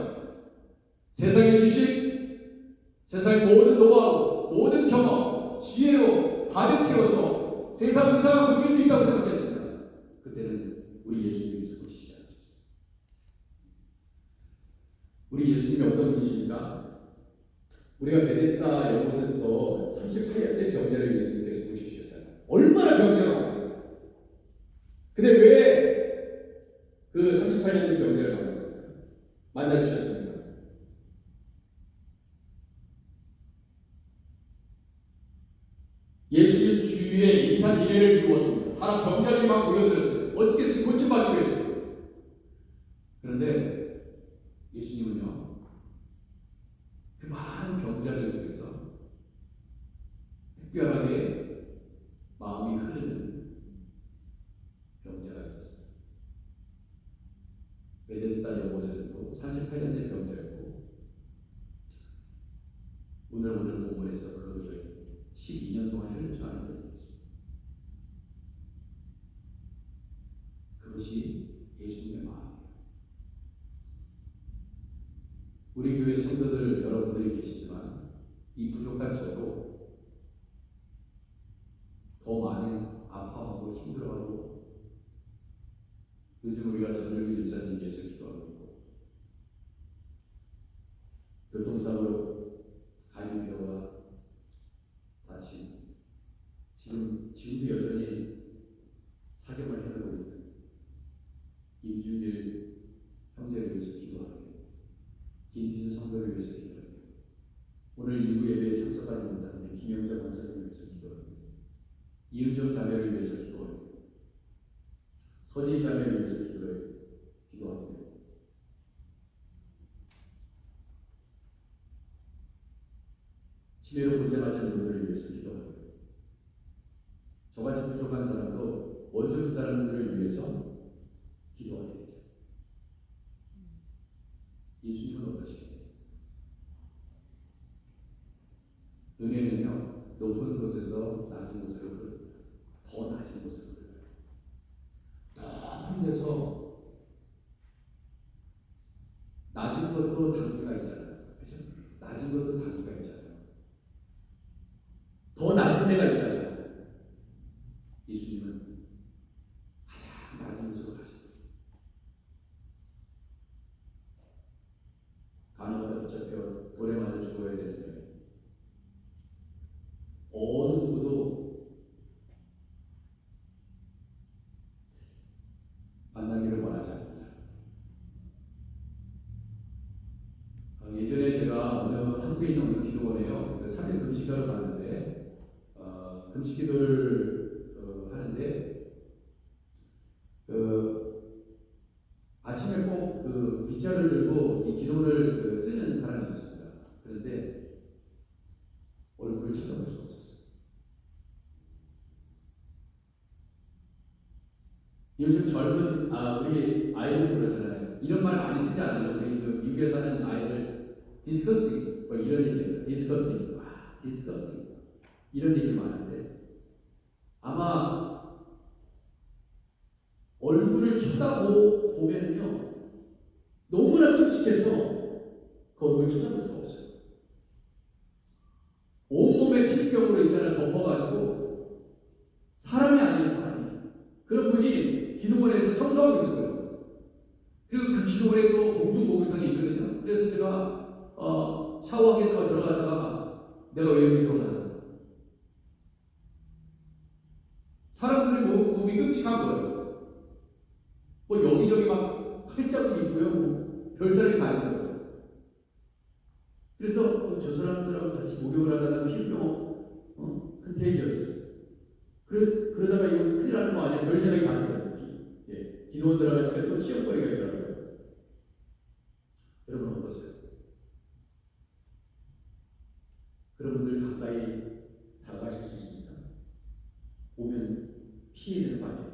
세상의 지식, 세상의 모든 노하우, 모든 경험, 지혜로 가득 채워서 세상 의사가 고칠 수 있다고 생각했습니다. 그때는 우리 예수님께서 고치시지 않으셨어요. 우리 예수님이 어떤 분이십니까? 우리가 베데스다 연못에서도 38년 된 병자를 예수님께서 고치셨잖아요. 얼마나 병자가 많았어요. 근데 왜 그 38년 된 병자를 만나주셨습니까? 예수님 주위에 인산 이례를 이루었습니다. 사람 병자들이 막 모여들었어요. 어떻게 해서 고침받기 위해서. 그런데 예수님은요, 그 많은 병자들 중에서 특별하게 마음이 흐르는 병자가 있었어요. 베데스다 연못에서도 38년 된 병자였고 오늘 본문에서 그 여인 12년 동안 혈루증 앓는 분이었습니다. 그것이 예수님의 마음이에요. 우리 교회 성도들 여러분들이 계시지만 이 부족한 저도 더 많이 아파하고 힘들어하고 요즘 우리가 전율기 집사님 위해서 기도하고 있고 교통사고로 갈비뼈가 다친 지금도 여전히 사경을 해내고 있는 임준일 형제를 위해서 기도하고 김지수 성도를 위해서 기도하고 오늘 일부 예배에 참석하지 못하는 김영자 권사님을 위해서 기도하고 이은정 자매를 위해서 기도하고 서지 자매를 위해서 기도하고 치매로 고생하시는 분들을 위해서 기도하고 저같이 부족한 사람도 먼저 그 사람들을 위해서 기도하게 되죠. 예수님은 어떠십니까? 은혜는요 높은 곳에서 낮은 곳으로 흐릅니다. 더 낮은 곳으로 흘러요. 높은 데서 낮은 것도 단계가 있잖아요. 그죠? 낮은 것도 단계가 있잖아요. 더 낮은 데가 있잖아요. 예수님은 가장 낮은 금식기도를 하는데 아침에 꼭 그 빗자를 들고 이 기도를 쓰는 사람이 있었습니다. 그런데 얼굴을 쳐다볼 수가 없었어요. 요즘 젊은 우리 아이들도 그렇잖아요. 이런 말 많이 쓰지 않아요. 우리 그 미국에 사는 아이들 디스커스팅 뭐 이런 얘기예요. 디스커스팅, 디스커스팅 이런 얘기 많은데 아마 얼굴을 쳐다보면은요 너무나 끔찍해서 그 얼굴을 쳐다볼 수가 없어요. 온몸에 피병으로 있잖아요. 덮어가지고 사람이 아니에요. 사람이. 그런 분이 기도원에서 청소하고 있는 거예요. 그리고 그 기도원에 또 공중 목욕탕이 있거든요. 그래서 제가 샤워하겠다고 들어갔다가 내가 왜 여기 들어가나? 사람들이 몸이 끔찍한 거예요. 뭐 여기저기 막 팔자국이 있고요. 뭐 별사람이 다 있는 거예요. 그래서 저 사람들하고 같이 목욕을 하다가 피부병 컨테이지였어요. 그러다가 이거 큰일 나는 거 아니야? 별 생각이 많은 거예요. 기도원 들어가니까 또 시험거리가 있더라고요. 여러분 어떠세요? 그런 분들 가까이 다가가실 수 있습니까? 오면 피해는 거 아니에요?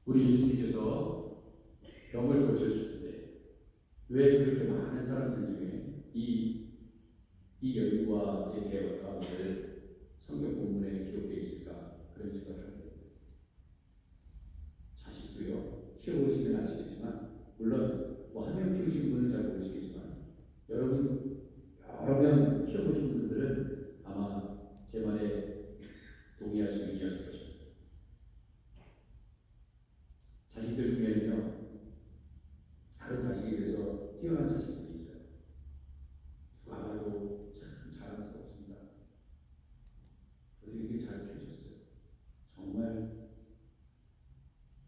우리 예수님께서 병을 고쳐주실 때 왜 그렇게 많은 사람들 중에 이 여인과의 대화가 오늘 성경 본문에 기록되어 있을까 그런 생각을 합니다. 자식도요 키워보시면 아시겠지만 물론 뭐 한 명 키우신 분은 잘 모르시겠지만 여러분 여러 명 키워보신 분들은 아마 제 말에 동의하시고 이해하실 것입니다. 자식들 중에는요 다른 자식에 비해서 뛰어난 자식들이 있어요. 누가 봐도 참 자랑스럽습니다. 어떻게 이렇게 잘 키우셨어요? 정말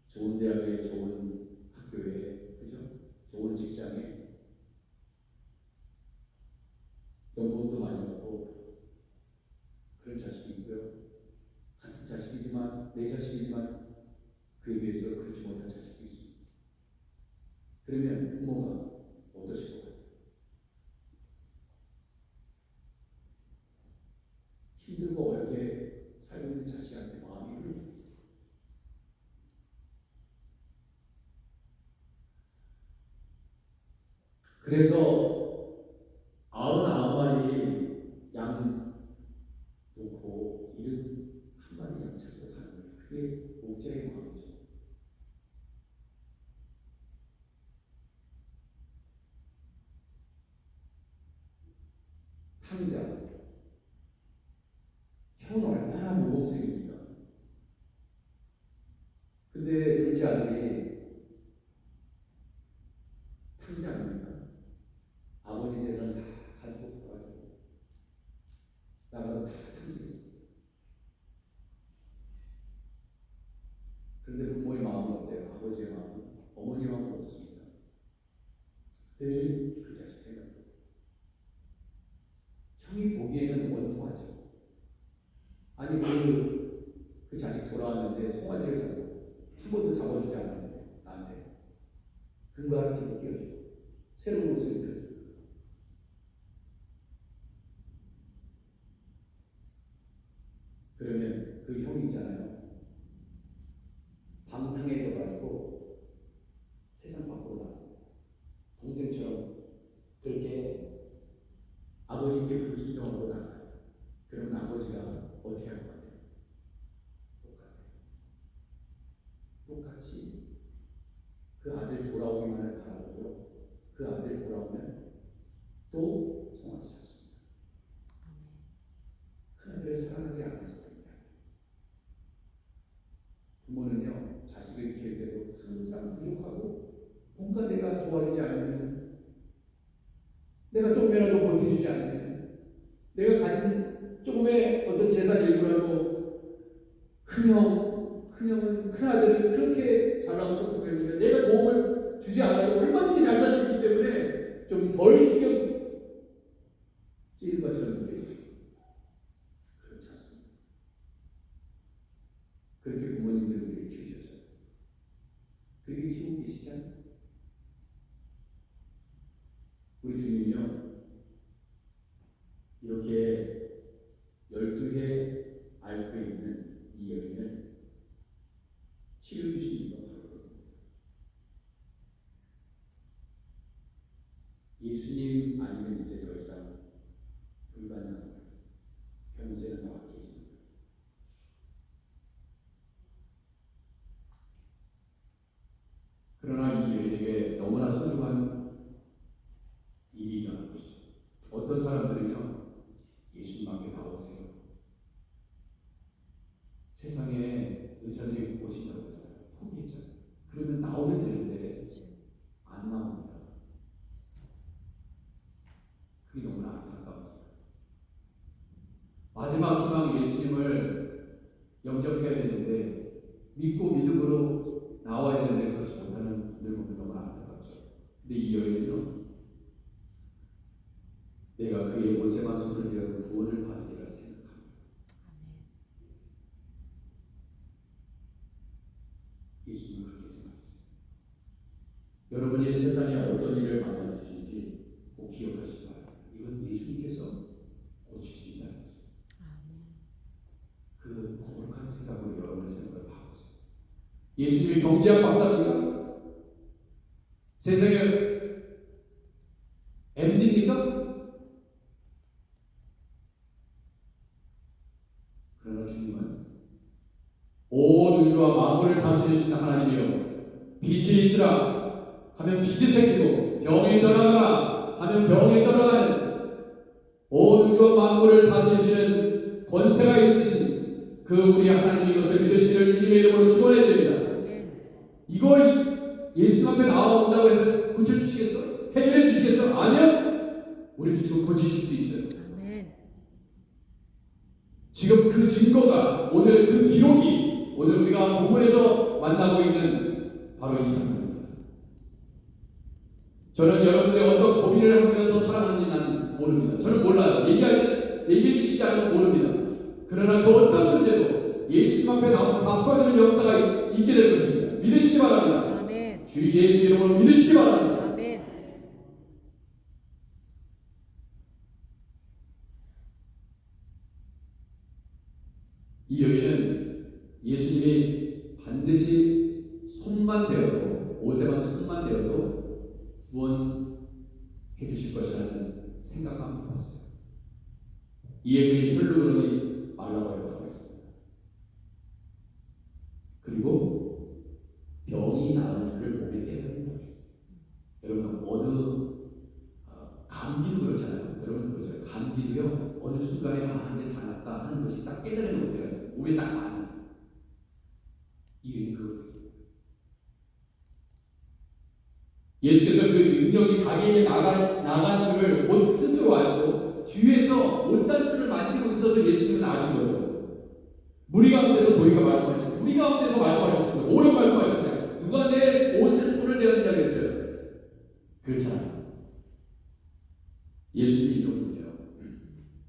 좋은 대학에 좋은 학교에 그죠? 좋은 직장에 연봉도 많이 받고 그런 자식이 있고요. 같은 자식이지만 내 자식이지만 그에 비해서 그렇지 못한 자식도 있습니다. 그러면 부모가 어떠실 것 같아요? 힘들고 어렵게 살고 있는 자식한테 마음이 울리고 있어요. 그래서 99마리 양 놓고 71마리 양 찾고 가는 거예요. 그게 목자의 마음이죠. 탕자 형은 얼마나 모범생입니까? 근데 둘째 아들이 탕자 아닙니까? 아버지 재산 다 가지고 가가지고 나가서 다 탕진했습니다. 그런데 부모의 마음은 어때요? 아버지의 마음은? 어머니의 마음은 어떻습니까? 늘 그 자식 생각해요. 형이 보기에는 원통하죠. 아니 그 자식 돌아왔는데 송아지를 잡고 한 번도 잡아주지 않았는데 나한테 근거 하나 집어 끼워주고 새로운 옷을 입혀주고 그러면 그 형이 있잖아요. 방탕해져가지고 세상 밖으로 나가요. 동생처럼 그렇게 아버지께 불순종하고 나가요. 그러면 아버지가 어떻게 할 것 같아요? 똑같이 그 아들 돌아오기만을 바라고요. 그 아들 돌아오면 또 송아지 찾습니다. 큰 아들을 사랑하지 않아서 그럽니다. 부모는요 자식을 키울 때도 항상 부족하고 뭔가 내가 도와주지 않으면 내가 조금이라도 버텨주지 않으면 내가 가진 조금의 어떤 재산 일부라도 큰형은 큰아들은 그렇게 잘나고 똑똑했는데 내가 도움을 주지 않아도 얼마든지 잘 살 수 있기 때문에 좀 덜 신경 찌른 것처럼 느껴지죠. 그렇지 않습니다. 그렇게 부모님들이 우리를 키우셨잖아요. 그렇게 키우고 계시잖아요. 우리 주님이요, 이렇게 12해 앓고 있는 이 여인을 치료해주신 이유가 바로 그겁니다. 예수님 아니면 이제 더 이상 불가능한 거예요. 평생을 다 깨지는 거예요. 그러나 이 여인에게 너무나 소중한 일이 일어난 것이죠. 어떤 사람들은요, 예수님 앞에 나오세요. 세상에 의사들이 못 보신다고 하잖아요. 포기했잖아요. 그러면 나오면 되는데 안 나옵니다. 그게 너무나 안타까워요. 마지막 희망 예수님을 영접해야 되는데 믿고 믿음으로 나와야 되는데 그렇지 못하는 분들 보면 너무나 안타깝죠. 근데 이 여인은요, 내가 그의 옷에만 손을 대어도 구원을 받으리라 생각합니다. 예수님은 그렇게 생각했어요. 여러분이 세상에 어떤 일을 만나시는지 꼭 기억하시기 바랍니다. 이건 예수님께서 고칠 수 있다는 거죠. 그 거룩한 생각으로 여러분의 생각을 바꾸세요. 예수님이 경제학 박사입니까? 세상에 MD입니까? 그러나 주님은 온 우주와 만물을 다스리시는 하나님이요, 빛이 있으라 하면 빛이 생기고 병이 떠나가라 하면 병이 떠나가는 온 우주와 만물을 다스리시는 권세가 있으신 그 우리 하나님의 것을 믿으시는 주님의 이름으로 축원해 드립니다. 이걸 예수님 앞에 나온다고 해서 고쳐주시겠어? 해결해 주시겠어? 아니요. 우리 주님은 고치실 수 있어요. 지금 그 증거가, 오늘 그 기록이 오늘 우리가 본문에서 만나고 있는 바로 이 장면입니다. 저는 여러분들의 어떤 고민을 하면서 살아가는지 난 모릅니다. 저는 몰라요. 얘기해 주시지 않으면 모릅니다. 그러나 그 어떤 문제도 예수님 앞에 나오면 다 풀어주는 역사가 있게 될 것입니다. 믿으시기 바랍니다. 아멘. 주 예수 이름으로 믿으시기 바랍니다. 아멘. 이 여인은 예수님이 반드시 손만 대어도, 옷에만 손만 대어도 구원해 주실 것이라는 생각만 품었어요. 이에 그의 혈루그런이 말라버렸다고 했습니다. 그리고 병이 나은 줄을 몸에 깨달으라고 했어요. 여러분, 어느 감기도 그렇잖아요. 여러분 보세요. 감기도요, 어느 순간에 이제 다 났다 하는 것이 딱 깨달으면 때가 있어요. 몸에 딱 나는. 이 그거거든요. 예수께서 그 능력이 자기에게 나간 줄을 곧 스스로 아시고 뒤에서 온단수를 만지고 있어서 예수님은 아신 거죠. 무리 가운데서 도리가 말씀하셨어요. 무리 가운데서 말씀하셨습니다. 뭐라고 말씀하셨냐? 누가 내 옷을 손을 대었느냐고 했어요. 그렇잖아요. 예수님이 이런 분이에요.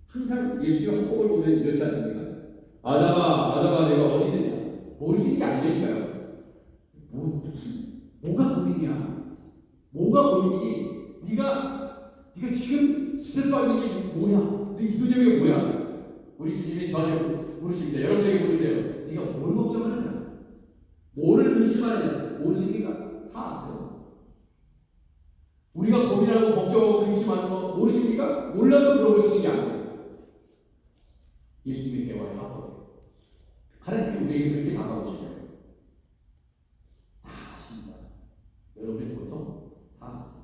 항상 예수님 한복을 보면 이렇지 않습니까? 아담아, 아담아, 내가 어디느냐? 모르시는 게 아니니까요. 뭐가 고민이야? 뭐가 고민이니? 네가 지금 스트레스 받는 게 뭐야? 네 기도 제목이 뭐야? 우리 주님이 저한테 물으십니다. 여러분에게 물으세요. 네가 뭘 걱정하느냐? 뭐를 근심하느냐? 모르십니까? 다 아세요. 우리가 고민하고 걱정하고 근심하는 거 모르십니까? 몰라서 물어보시는 게 아니에요. 예수님의 대화의 합법이에요. 하나님이 우리에게 그렇게 다가오시네요. 다 아십니다. 여러분의 고통 다 아세요.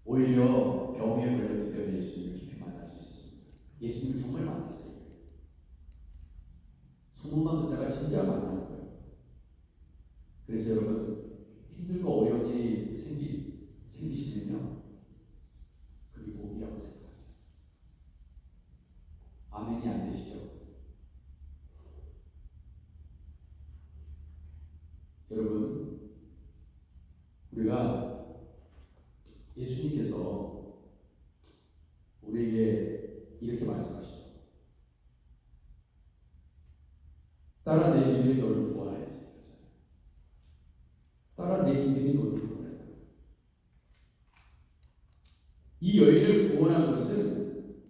오히려 병에 걸렸기 때문에 예수님을 깊이 만날 수 있었습니다. 예수님을 정말 만났어요. 소문만 듣다가 진짜 만나는 거예요. 그래서 여러분, 힘들고 어려운 일이 생기시면요, 그게 복이라고 생각하세요. 아멘이 안 되시죠? 여러분, 우리가 예수님께서 우리에게 이렇게 말씀하시죠. 따라 내 믿음이 너를 구원하였으니. 따라 내 믿음이 너를 구원했다. 이 여인을 구원한 것은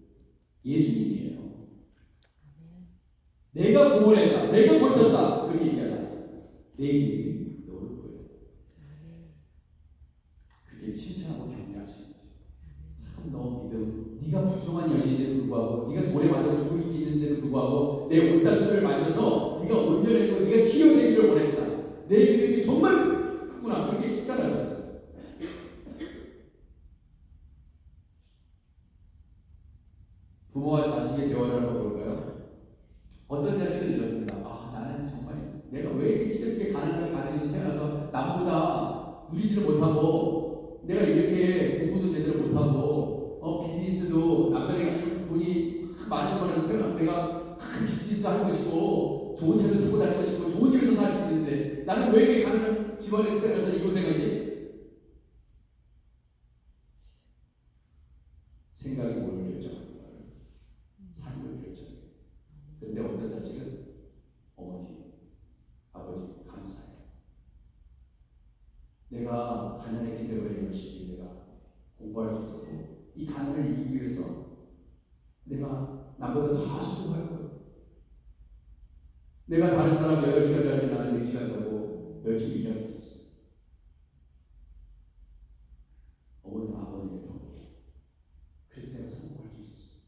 예수님이에요. 내가 구원했다. 내가 고쳤다. 그렇게 얘기하지 않았습니다. 내 믿음이 너를 구원했다. 그게 칭찬하고 격려하시는 거죠. 참 너 믿음, 네가 부정한 여인인데도 불구하고, 네가 돌에 맞아 죽을 수도 있는데도 불구하고 내 옷단수를 만져서 네가 온전해지고 네가 치료되기를 원했구나. 내 믿음이 정말 크구나. 그렇게 칭찬하셨어요. 부모와 자식의 대화를 한번 볼까요? 어떤 자식은 이렇습니다. 나는 정말 내가 왜 이렇게 찢어지게 가난한 가정에서 태어나서 남보다 누리지를 못하고 내가 이렇게 공부도 제대로 못하고 비즈니스도 남들에게 돈이 많은 집안에서 태어나고 내가 큰 비즈니스 하는 것이고 좋은 차도 타고 다니는 것이고 좋은 집에서 살 수 있는데 나는 왜 이렇게 가난한 집안에서 태어나서 이곳에 가지? 생각이 뭘 결정합니다. 삶을 결정해요. 그런데 어떤 자식은 어머니, 아버지 감사해요. 내가 가난했기 때문에 열심히 내가 공부할 수 있었고 이 가난을 이기기 위해서 내가 남보다 더 수고할 거예요. 내가 다른 사람 8시간 잘 때 나는 4시간 자고 열심히 일할 수 있었어요. 어머니, 아버님의 덕분에. 그래서 내가 성공할 수 있었어요.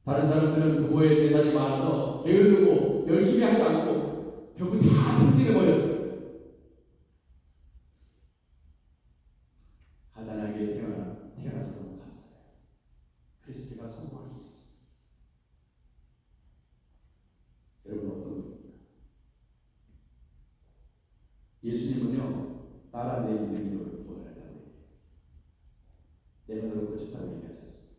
다른 사람들은 부모의 재산이 많아서 게으르고 열심히 하지 않고 결국 다 탕진해버려요. 가난하게 태어나서 너무 감사해요. 그래서 제가 성공할 수 있었어요. 여러분 어떤 분입니까? 예수님은요, 따라 내 믿음이 너를 구원한다고 얘기해요. 내가 너를 고쳤다고 얘기하지 않습니다.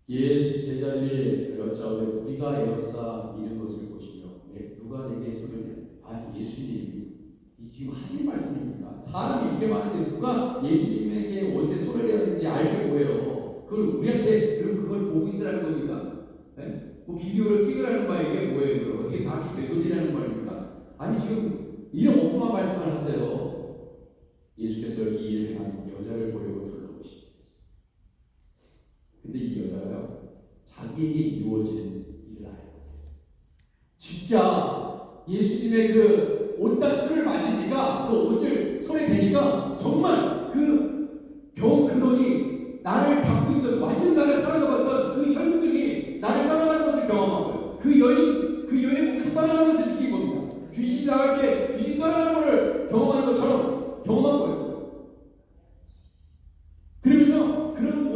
예수 제자들이 여짜오되 우리가 에어싸 이는 것을 보시며 누가 내게 손을 내? 아니 예수님 이 지금 하실 말씀입니까? 사람이 이렇게 많은데 누가 예수님에게 옷에 손을 대었는지 알게 뭐예요? 그걸 우리한테 그럼 그걸 보고 있으라는 겁니까? 네? 뭐 비디오를 찍으라는 말이게 뭐예요? 그럼 어떻게 다 같이 되돌리라는 말입니까? 아니 지금 이런 엉뚱한 말씀을 하세요. 예수께서 이 일을 행한 여자를 보려고 둘러보시니 근데 이 여자가요 자기에게 이루어진 일을 알고 있어요. 진짜 예수님의 그 옷단수를 만지니까 그 옷을 손에 대니까 정말 그 병 근원이 나를 잡고 있던 완전 나를 사로잡았던 그 혈육증이 나를 떠나가는 것을 경험한 거예요. 그 여인의 몸에서 떠나가는 것을 느낀 겁니다. 귀신이 나갈 때 귀신이 떠나가는 것을 경험하는 것처럼 경험한 거예요. 그러면서 그런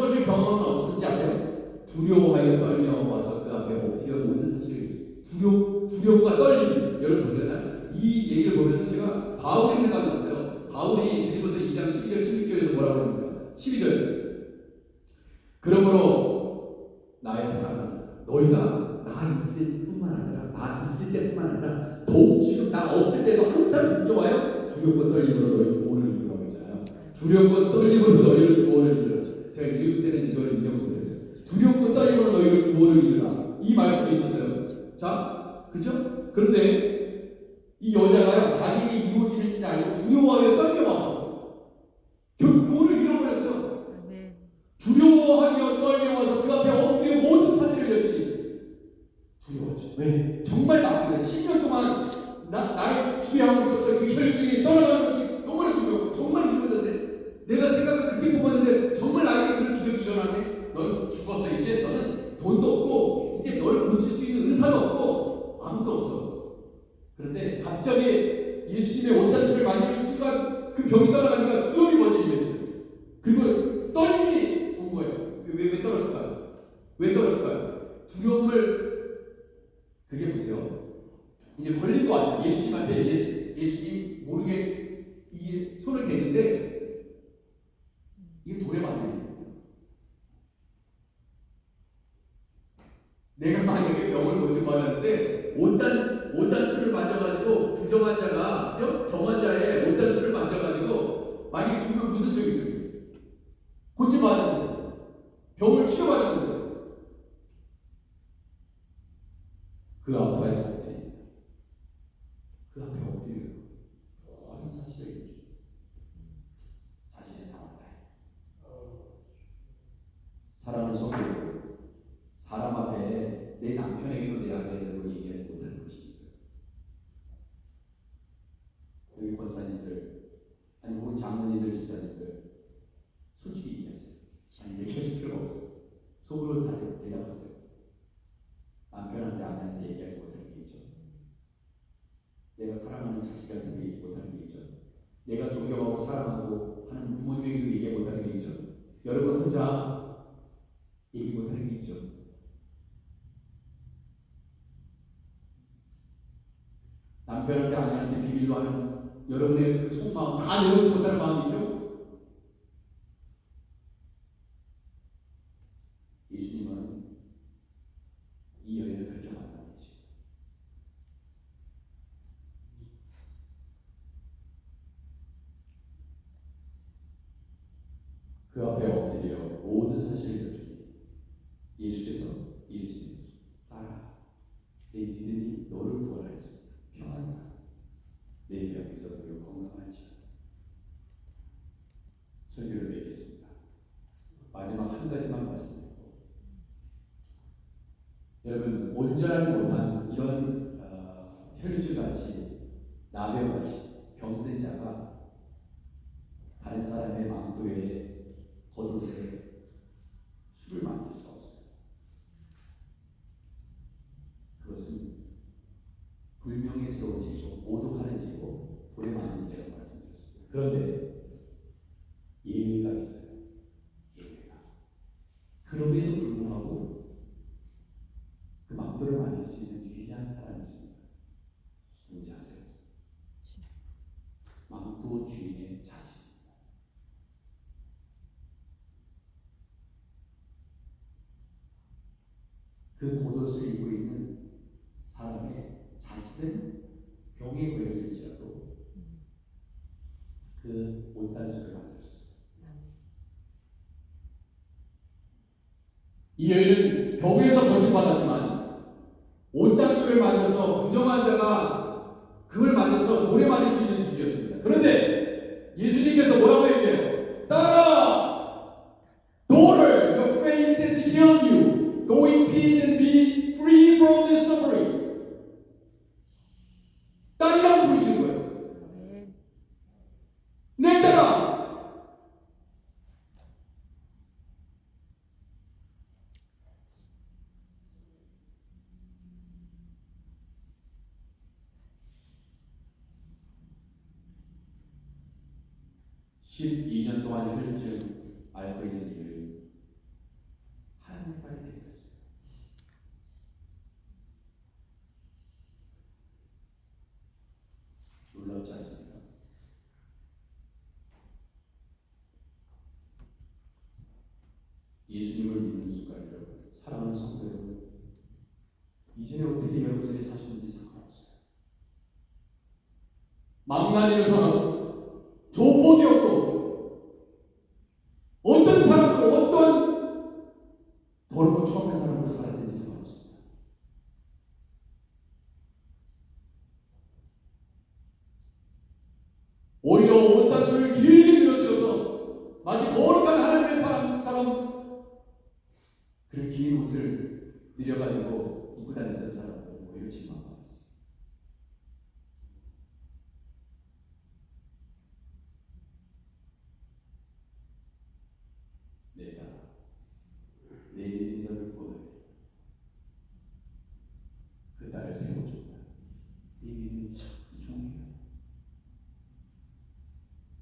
것을 경험하면 어떤지 아세요? 두려워하여 떨며 와서 그 앞에 엎드려 모든 사실을 두려움과 떨림. 여러분 보세요. 이 얘기를 보면서 제가 바울이 생각났어요. 바울이 빌립보서 2장 12절 16절에서 뭐라고 합니까? 12절 그러므로 나의 사랑하는 자 너희가 나 있을 뿐만 아니라 나 있을 때뿐만 아니라 더욱 지금 나 없을 때도 항상 걱정하여 두렵고 떨림으로 너희 구원을 이루라고 했잖아요. 두렵고 떨림으로 너희를 구원을 이루라. 제가 읽을 때는 이걸 인용 못했어요. 두렵고 떨림으로 너희를 구원을 이루라. 이 말씀이 있었어요. 자, 그렇죠? 그런데 이 여자가요 자기에게 이루어지는 일이 아니고 두려워하며 떨려와서 결국 구원을 잃어버렸어요. 두려워하며 떨려와서 그 앞에 엎드려 모든 사실을 여쭈니 두려웠죠. 왜? 정말 나쁘네. 10년 동안 나를 지배하고 있었던 그 혈육증이 떠나가는 것이 너무나 두려워. 정말 이루어졌네. 내가 생각을 그렇게 뽑았는데 정말 나에게 그런 기적이 일어나네. 넌 죽었어. 이제 너는 돈도 없고 이제 너를 고칠 수 있는 의사도 없고 아무도 없어. 그런데 갑자기 예수님의 옷단수를 만지는 순간 그 병이 떠나가니까 두려움이 먼저 임했어요. 그리고 떨림이 온 거예요. 왜 떨었을까요? 왜 떨었을까요? 두려움을 그게 보세요. 이제 걸린 거 아니에요. 예수님한테 예수님 모르게 이게 손을 대는데 이게 돌에 맞는 거예요. 내가 만약에 병을 고침받았는데 오단수를 만져가지고 부정한 자가 그죠? 정한 자의 오단수를 만져가지고 만약에 죽으면 무슨 소용이 있어요? 고침받았는데 병을 치료받았는데 그 앞에 엎드립니다. 그 앞에 엎드려 모든 사실을 얘기해줘. 자신의 상황을 다 사랑하는 성도, 사람 앞에 내 남편에게도 내 아내에게도 얘기하지 못하는 것이 있어요. 여기 권사님들, 아니 혹은 장로님들, 집사님들 솔직히 얘기하세요. 아니 얘기하실 필요가 없어요. 속으로 다 대답하세요. 남편한테 아내한테 얘기하지 못하는 게 있죠. 내가 사랑하는 자식한테도 얘기 못하는 게 있죠. 내가 존경하고 사랑하고 하는 부모님에게도 얘기 못하는 게 있죠. 여러분 혼자 얘기 못하는 게 있죠. 남편한테 아내한테 비밀로 하는 여러분의 그 속마음 다 내놓지 못하는 마음이 있죠. 예수님은 이 여인을 그렇게 만나고 계십니다. 그 앞에 엎드려 모든 사실을 주니 예수께서 이르시되 따라 내 믿음이 너를 구원하였습니다. 평안하라. 내 병에서 너를 건강하지어다. 설교를 맺겠습니다. 마지막 한 가지만 말씀드리고 여러분 온전하지 못한 이런 혈류증같이 나병같이 병든 자가 다른 사람의 망토에 겉옷에 술을 만들 수가 없어요. 그것은 불명예스러운 일이고 모독하는 일이고 돌에 맞는 일이라고 말씀드렸습니다. 그런데 예외가 있어요. 예외가. 그럼에도 불구하고 그 망토를 만들 수 있는 유일한 사람이 있습니다. 누군지 아세요? 망토 주인의 자식. 그 겉옷을 입고 있는 사람의 자식은 병에 걸렸을지라도 그 옷단수를 만들 수 있어요. 이 여인은 병에서 고침받았지만 옷단수를 만들어서 부정한 자가 그걸 만들어서 돌에 맞을 수 있는 일이었습니다. 그런데 예수님께서 뭐라고 얘기해요? 따라! Daughter, your faith has healed you. Go in peace and be free from this suffering. 딸이라고 부르시는 거예요. 내 딸아. (12년) 동안 혈증 앓고 있는 이유를 하나님 빨리 내리셨어요. 놀랍지 않습니까? 예수님을 믿는 순간 여러분, 사랑하는 성도 여러분, 이전에 어떻게 여러분들이 사셨는지 상관없어요. 망나니는 사람, 조폭이었고 어떤 사람으로 어떤 더럽고 추악한 사람으로 살았는지 상관없습니다. 오히려 옷단수를 길게 늘어뜨려서 마치 거룩한 하나님의 사람처럼 그런 긴 옷을 늘여가지고 입고 다녔던 사람들은 오히려 실망받았어요. 내가 내 믿음이 너를 구원하리. 그 딸을 세워준다. 네 믿음이 참 존귀하다.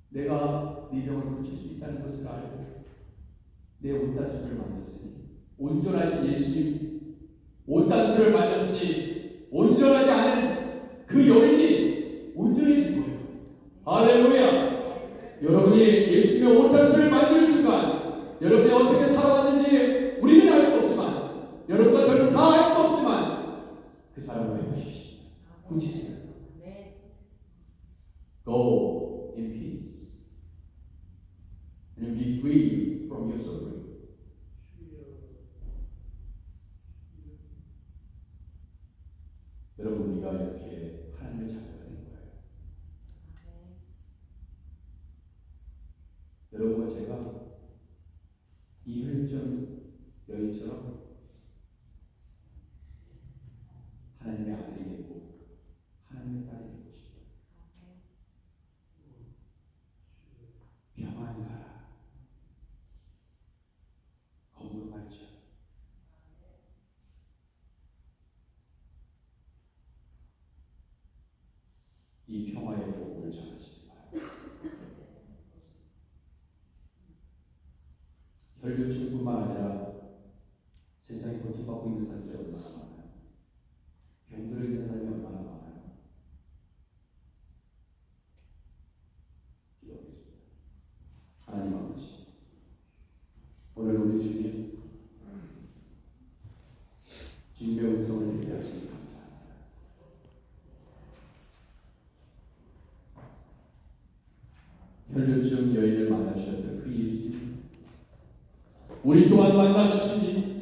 내가 네 병을 고칠 수 있다는 것을 알고 내 옷단수를 만졌으니 온전하신 예수님 옷단수를 만졌으니 온전하지 않은 그 여인이 온전해진 거예요. 할렐루야. 여러분이 예수님의 옷단수를 만지는 순간 여러분이 어떻게 살아왔는지 우리는 알 수 없지만 여러분과 저는 다 알 수 그 사람을 회복시키십니다. 고치세요. 아멘. Go in peace and be free from your suffering. 여러분, 우리가 이렇게 하나님의 자녀가 된 거예요. 여러분과 제가 이 혈전 여인처럼 하나님의 아들이 되고 하나님의 딸이 되고 싶어요. 평안히 가라. 겁도 말자. 이 평화의 복음을 전하시기 바랍니다. 혈류증뿐만 아니라 세상에 고통받고 있는 사람들이 얼마나 많아요. 병들어 있는 사람이 얼마나 많아요. 기도하겠습니다. 하나님 아버지, 오늘 우리 주님의 음성을 듣게 하시니 감사합니다. 혈류증 여인을 만나주셨던 그 예수님, 우리 또한 만나주시니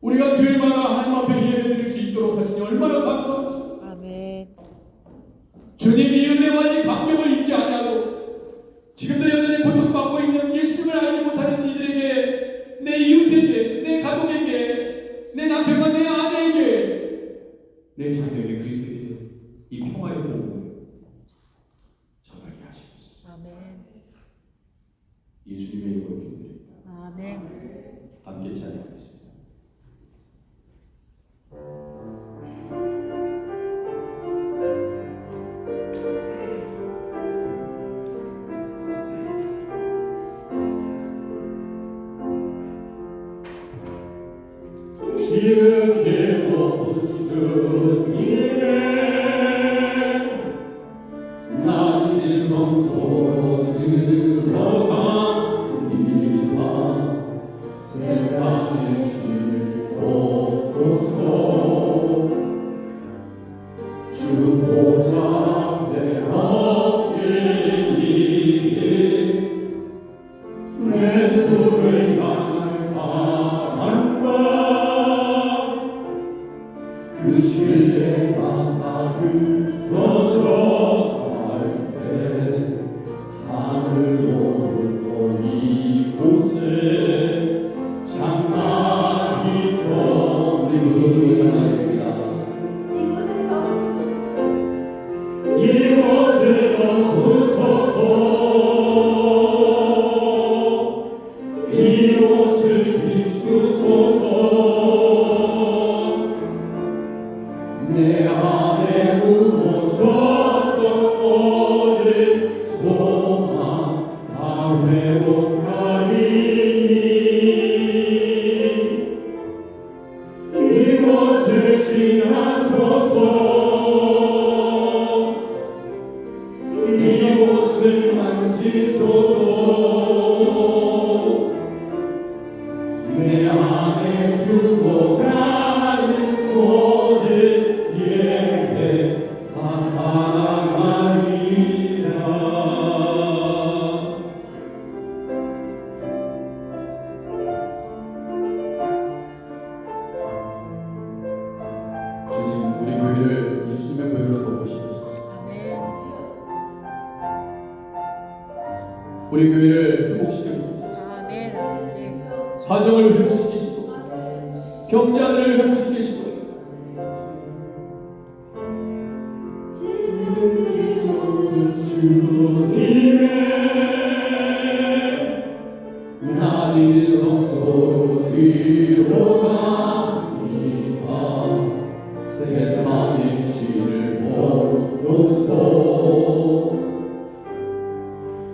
우리가 주일마다 하나님 앞에 예배드릴 수 있도록 하시니 얼마나 감사하시오. 아멘. 주님이 은혜와 이 감격을 잊지 아니하고 지금도 여전히 고통받고 있는 예수님을 알지 못하는 이들에게, 내 이웃에게, 내 가족에게, 내 남편과 내 아내에게, 내 자녀에게, 그들에게 이 평화의 복음을 전하게 하시옵소서. 아멘. 예수님의 이름으로 기도드립니다. 아멘. 함께 찬양하겠습니다. 지극히 높은 주님의 낮은 성소로 들어갑니다. 세상의 즐거움소 주 보좌 앞에 엎드리니 내 주를 향한 사랑과 그 신뢰가 사그러져 갈 때 하늘로부터 이곳에 장막이 우리 두 손 들고 찬양하겠습니다. 이곳을 거두소서. 이곳을 거두소서. 이곳을 비추소서. 내 안에 무너졌던 모든 소망 다 회복하리니 이곳을 지나소서. 이곳을 만지소서. 내 안에 죽어가는 모든 예배 다 사랑하리라. 주님, 우리 교회를 예수님의 교회로 덮으시옵소서. 아멘. 우리 교회를 회복시켜 주옵소서. 아멘. 아버지. 가정을 회복시키시고 경자들을 회복시키시고 주님의 낮은 성소로 들어갑니다. 세상의 신을 벗고서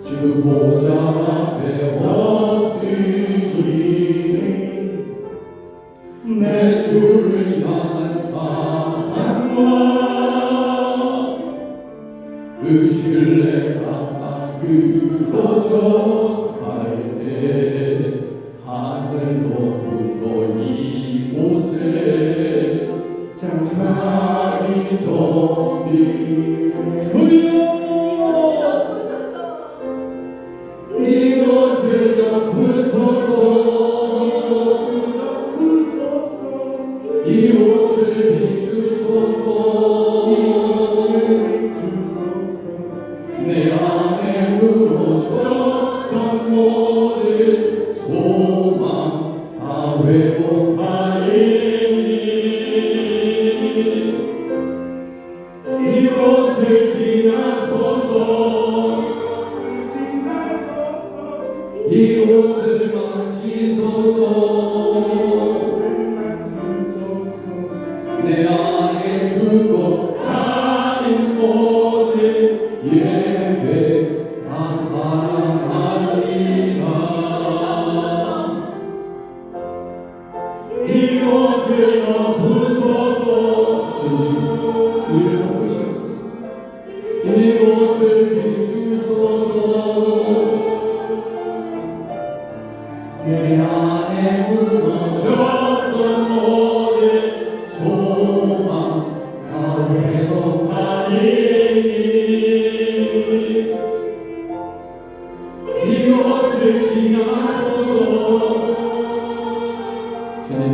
주 보좌 앞에 엎드리니 내 주를 향한 사랑과 그 신뢰가 사그러져 갈 때 하늘로부터 이곳에 장차 날이 좁히 이것을 덮으소서 이 옷을 비추소서 내 안에 무너졌던 모든 소망 다 회복하리니 이것을 지나소서 이곳을 만지소서 내 안에 죽어가는 모든 예배 다 사랑하리라 이곳을 덮으소서 주님 우리를 덮으시옵소서 이곳을 비추소서 내 안에 무너졌던 모든 소망 다 회복하리니 이것을 지나소서 주님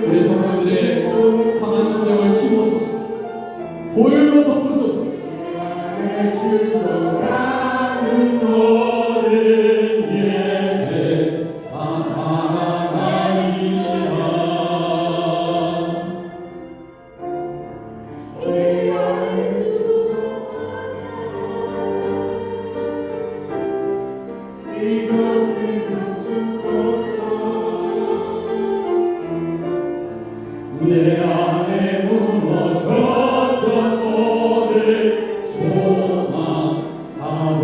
우리 성도들의 상한 심령을 치워소서 보혈로 덮으소서 내 죽어가는 모든 내 안에 무너졌던 모든 소망 다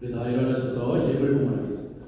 우리 다 일어나셔서 예물 봉헌하겠습니다.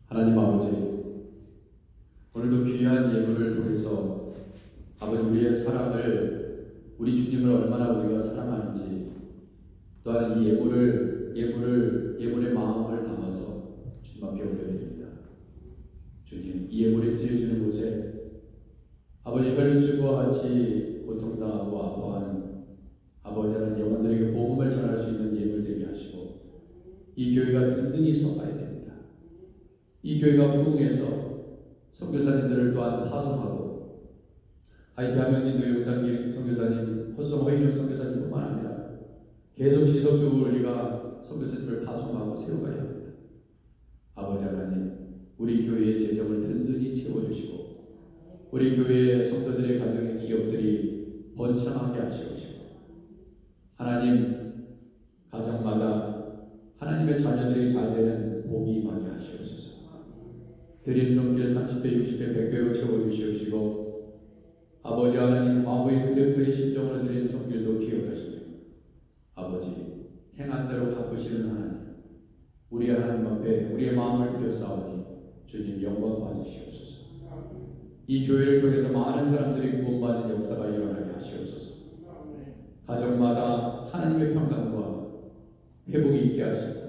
하나님 아버지, 오늘도 귀한 예물을 통해서 아버지 우리의 사랑을, 우리 주님을 얼마나 우리가 사랑하는지, 또한 이 예물의 마음을 담아서 주님 앞에 올려드립니다. 주님, 이 예물이 쓰여지는 곳에 아버지 혈육주와 같이 고통당하고 아파하는 아버지 하나님 영혼들에게 복음을 전할 수 있는 예물 되게 하시고, 이 교회가 든든히 서가야 됩니다. 이 교회가 부흥해서 선교사님들을 또한 파송하고, 하이티 함영진 노영상 선교사님, 호수성 허인영 선교사님뿐만 아니라 계속 지속적으로 우리가 선교사님을 파송하고 세워가야 합니다. 아버지 하나님, 우리 교회의 재정을 든든히 채워주시고, 우리 교회의 성도들의 가정의 기업들이 번창하게 하시옵시고, 하나님 가정마다 하나님의 자녀들이 잘 되는 복이 임하게 하시옵소서. 드린 성길 30배, 60배, 100배로 채워주시옵시고, 아버지 하나님 과부의 그릇도의 심정으로 드린 성길도 기억하시며, 아버지 행한 대로 갚으시는 하나님, 우리 하나님 앞에 우리의 마음을 들여싸우니 주님 영광 받으시옵소서. 이 교회를 통해서 많은 사람들이 구원받는 역사가 일어나게 하시옵소서. 가정마다 하나님의 평강과 회복이 있게 하시고,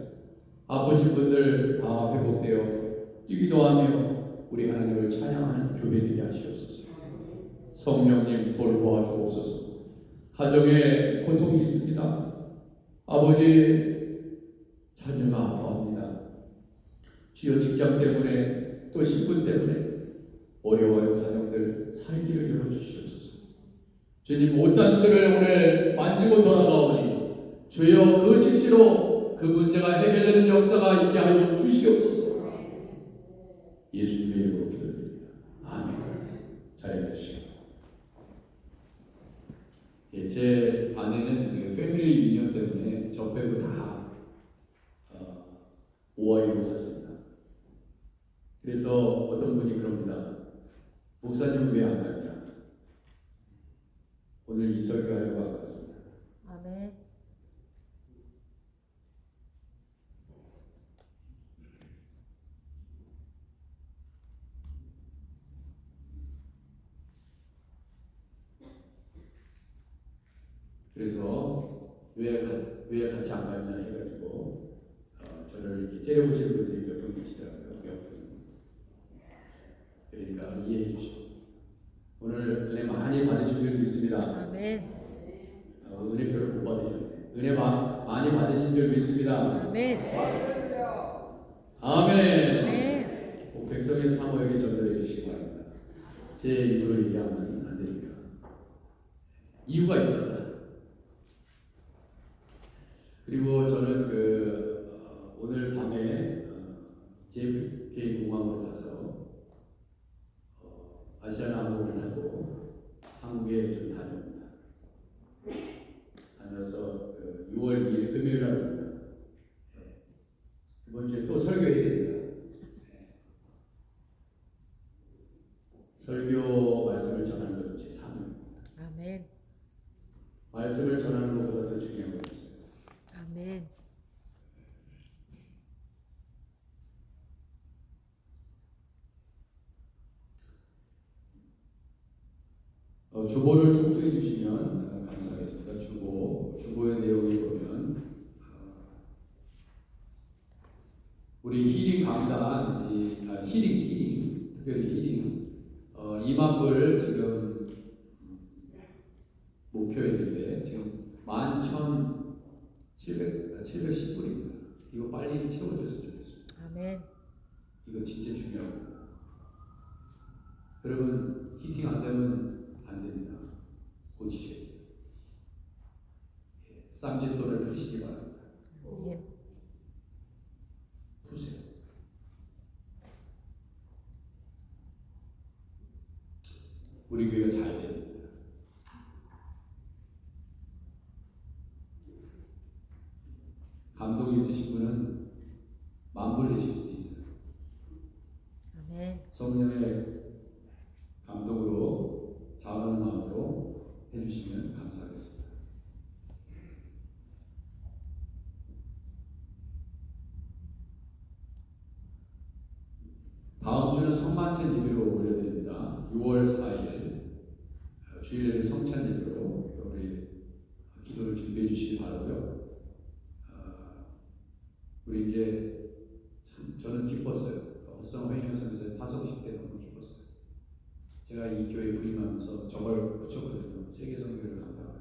아프신 분들 다 회복되어 뛰기도 하며 우리 하나님을 찬양하는 교회 되게 하시옵소서. 성령님 돌보아 주옵소서. 가정에 고통이 있습니다. 아버지, 자녀가 아파합니다. 주여 직장 때문에 또 신분 때문에 어려워하는 가정들 살 길을 열어주시옵소서. 주님 옷단수를 오늘 만지고 돌아가오니 주여 그 즉시로 그 문제가 해결되는 역사가 있게 하여 주시옵소서. 예수님의 이름으로 기도드립니다. 아멘. 잘해 주시고. 예, 제 아내는 그 패밀리 유니언 때문에 저 빼고 다 오하이로 갔습니다. 그래서 어떤 분이 그럽니다. 목사님 왜 안 갔냐? 오늘 이 설교하려고 안 갔습니다. 아멘. 그래서 왜 같이 안 갔냐 해가지고 저를 이렇게 째려보시는 분들이 몇 분 계시더라고요. 몇 분. 그러니까 이해해 주시고, 오늘 은혜 많이 받으신 줄 믿습니다. 아멘. 은혜 별로 못 받으셨네. 은혜 많이 받으신 줄 믿습니다. 아멘. 아멘. 아멘. 백성의 사모에게 전달해 주시기 바랍니다. 제 입으로 얘기하면 안 됩니다. 이유가 있습니다. 그리고 저는 오늘 밤에 JFK 공항으로 가서 아시아나 항공을 타고 한국에 좀 다녀옵니다. 다녀서 6월 2일 금요일 날 옵니다. 이번 주에 또 설교해야 됩니다. 설교 말씀을 전하는 것은 제 사명입니다. 아멘. 말씀을 전하는 것보다 더 중요한 것이 없어요. 아멘. 주보를 참조해 주시면 감사하겠습니다. 주보의 내용이 보면 우리 힐링 강단, 힐링, 특별히 힐링 2만 불 지금 목표했는데 지금 11,710불입니다. 이거 빨리 채워줬으면 좋겠습니다. 아멘. 이거 진짜 중요합니다. 여러분 히팅 안 되면 안 됩니다. 고치셔야 돼요. 쌈짓돈을 푸시기 바랍니다. 아멘. 푸세요. 우리 교회가 잘 됩니다. 감동이 있으신 분은 만불 내실 수도 있어요. 아멘. 성령의 감동으로 자원하는 마음으로 해주시면 감사하겠습니다. 다음 주는 성만찬 예배로 올려드립니다. 6월 4일 주일 예배 성찬 예배로 우리 기도를 준비해 주시기 바라고요. 우리 이제 참 저는 기뻤어요. 헛성 회의연습에서 파송식 때 너무 기뻤어요. 제가 이 교회 부임하면서 저걸 붙였거든요. 세계 선교를 감당하고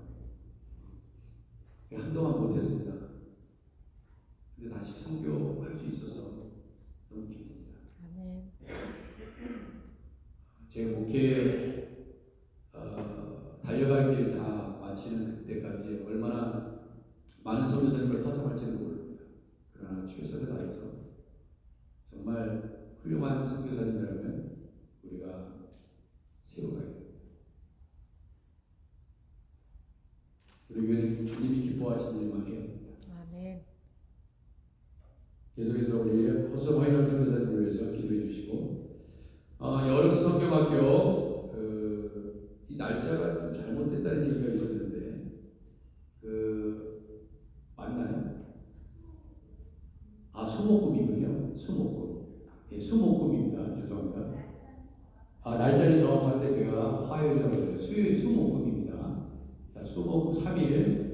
한동안 못했습니다. 근데 다시 선교할 수 있어서 너무 기쁩니다. 아멘. 제 목회 달려갈 길 다 마치는 그때까지 얼마나 많은 선교사님을 파송할지는 모릅니다. 그러나 최선을 다해서 정말 훌륭한 선교사님이라면 우리가 세워가야 됩니다. 우리 교회는 주님이 기뻐하시는 일만 해야 됩니다. 아멘. 계속해서 우리 허성 화이런 선교사님을 위해서 기도해 주시고 여름 성경학교 이 날짜가 좀 잘못됐다는 얘기가 있었는데 맞나요? 수목금이군요. 수목금. 예, 수목금입니다. 죄송합니다. 날짜는 정확한데 제가 화요일이라고 그래요. 수요일 수목금입니다. 자, 수목금 3일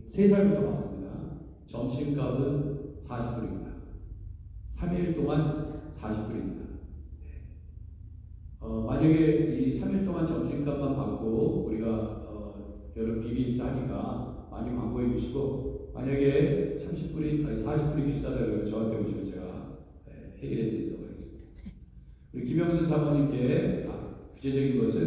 3살부터 받습니다. 점심값은 40불입니다. 3일 동안 40불입니다. 만약에 이 3일 동안 점심값만 받고 우리가 여름 비비 싸니까 많이 광고해 주시고, 만약에 40불이 비싸다고 저한테 오시면 제가 해결해 드리도록 하겠습니다. 우리 김영순 사모님께 구체적인 것은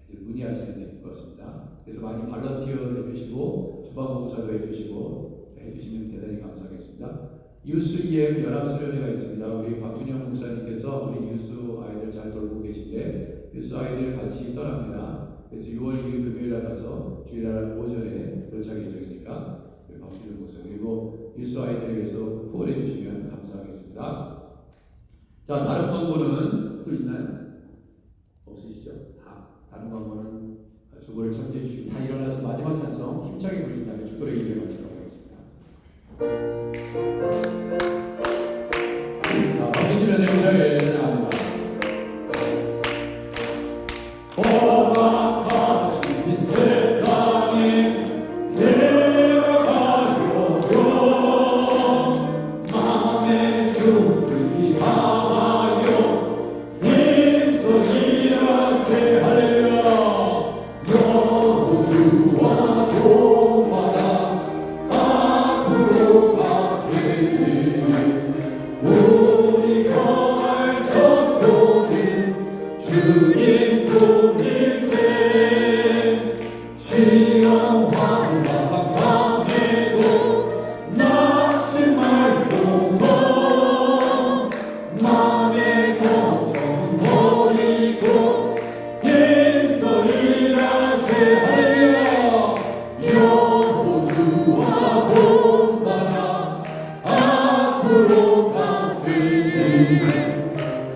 이제 문의하시면 될 것 같습니다. 그래서 많이 발런티어 해주시고 주방봉사도 해주시면 대단히 감사하겠습니다. 유스 EM 연합수련회가 있습니다. 우리 박준영 목사님께서 우리 유스 아이들 잘 돌보고 계신데 유스 아이들 같이 떠납니다. 그래서 6월 1일 금요일에 가서 주일날 오전에 도착 예정이니까 박준영 목사 그리고 유스 아이들을 위해서 후원해 주시면 감사하겠습니다. 자, 다른 광고는 또 있나요? 없으시죠? 다른 광고는 주보를 참조해 주시고 다 일어나서 마지막 찬송 힘차게 부르신 다음에 주보를 예배 마치도록 하겠습니다. 자, 박수 치면서 힘차게 찬양합니다. 허락하신 새 땅에 들어가려고 마음의 준비 하여 힘쓰기라세 할렐루야. 여호수아 도마다 앞으로 가세 우리 거할 저속인 주님 품일세 시험 환난 당해도 낙심 말고서 맘의 걱정 버리고 힘써이라세 할렐루야. 여호수아 돈마다 앞으로 가세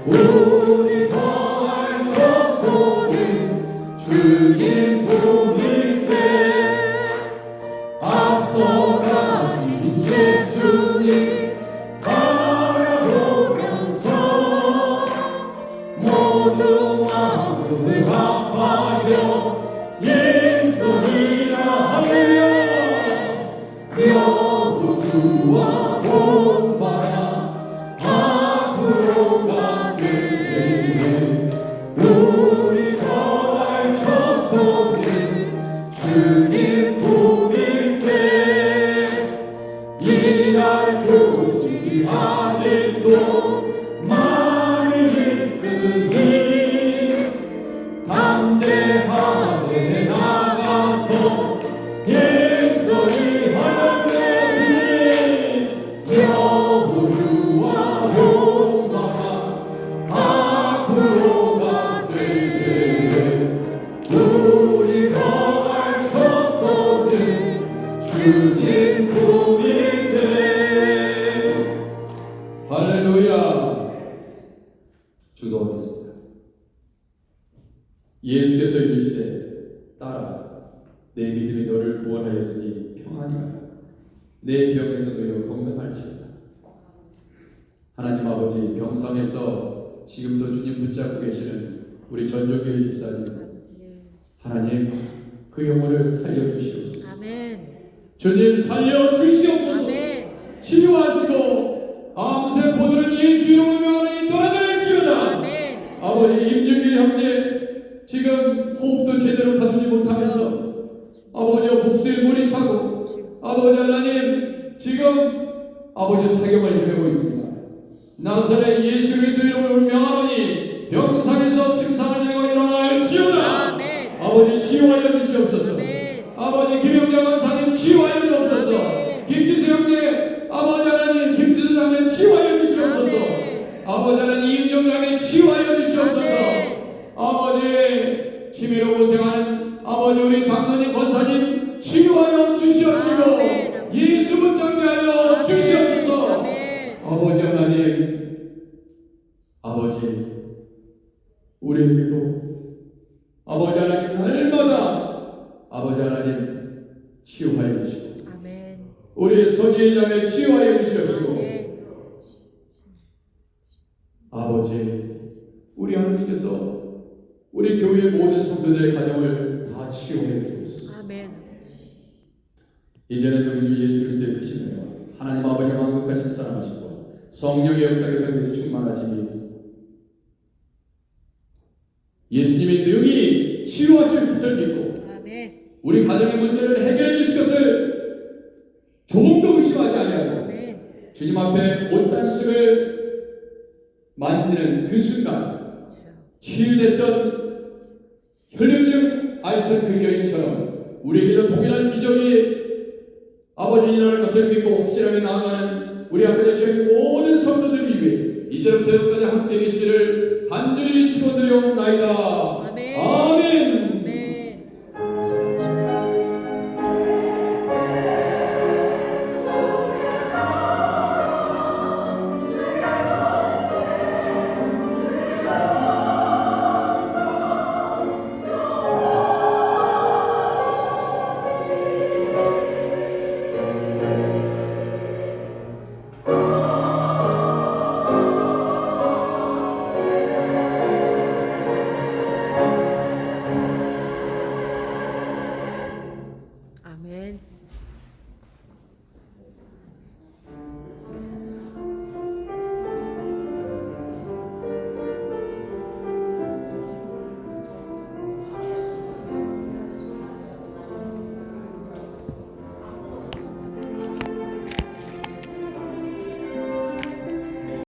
우리 더할 저소는 주님 품일세 앞서가신 예수님 바라보면서 모두 마음을 합하여 힘쓰리라 할렐루야. 여호수아 본바라 앞으로 가세 내 병에서 놓여 건강할지어다. 하나님 아버지, 병상에서 지금도 주님 붙잡고 계시는 우리 전조교회 집사님, 하나님 그 영혼을 살려주시옵소서. 아멘. 주님 살려주시옵소서. 아멘. 치료하시고 암세포들은 예수 이름으로 명하노니 떠나갈지어다. 아멘. 아버지, 임준길 형제 지금 호흡도 제대로 가두지 못하면서 아버지와 복수의 물이 차고 아버지 하나님 지금 아버지 사경을 헤매고 있습니다. 나사렛 예수 그리스도 이름으로 명하노니 병상에서 침상을 내고 일어날지어다. 아멘. 아버지 치유하여 주시옵소서. 아멘. 아버지 김영자 권사님 치유하여 주옵소서. 아멘. 김지수 형제 아버지 하나님 김지수 장면 치유하여 주시옵소서. 아멘. 아버지 하나님 이은정 장면 치유하여 주시옵소서. 아멘. 아버지 치매로 고생하는 아버지 우리 장로님 권사님 치유하여 주시옵시고 아멘. 예수 붙잡게 하여 주시옵소서. 아멘. 아버지 하나님, 아버지 우리에게도 아버지 하나님 날마다 아버지 하나님 치유하여 주시고 아멘. 우리 서지의 자매 치유하여 주시옵시고 아멘. 아버지 우리 하나님께서 우리 교회의 모든 성도들의 가정을 다 치유해 주옵소서. 아멘. 이제는 우리 주 예수 그리스도의 크신 은혜와 하나님 아버지의 만국하신 사랑하시고 성령의 역사를 통해 충만하시니 예수님이 능히 치유하실 뜻을 믿고 아멘. 우리 가정의 문제를 해결해 주실 것을 조금도 의심하지 아니하고 아멘. 주님 앞에 옷단식을 만지는 그 순간 치유됐던 혈류증 앓던 그 여인처럼 우리에게도 동일한 기적이 아버지 일어날 것을 믿고 확실하게 나아가는 우리 앞에 계신 모든 성도들을 위해 이제부터 여기까지 함께 계시기를 간절히 축원드리옵나이다.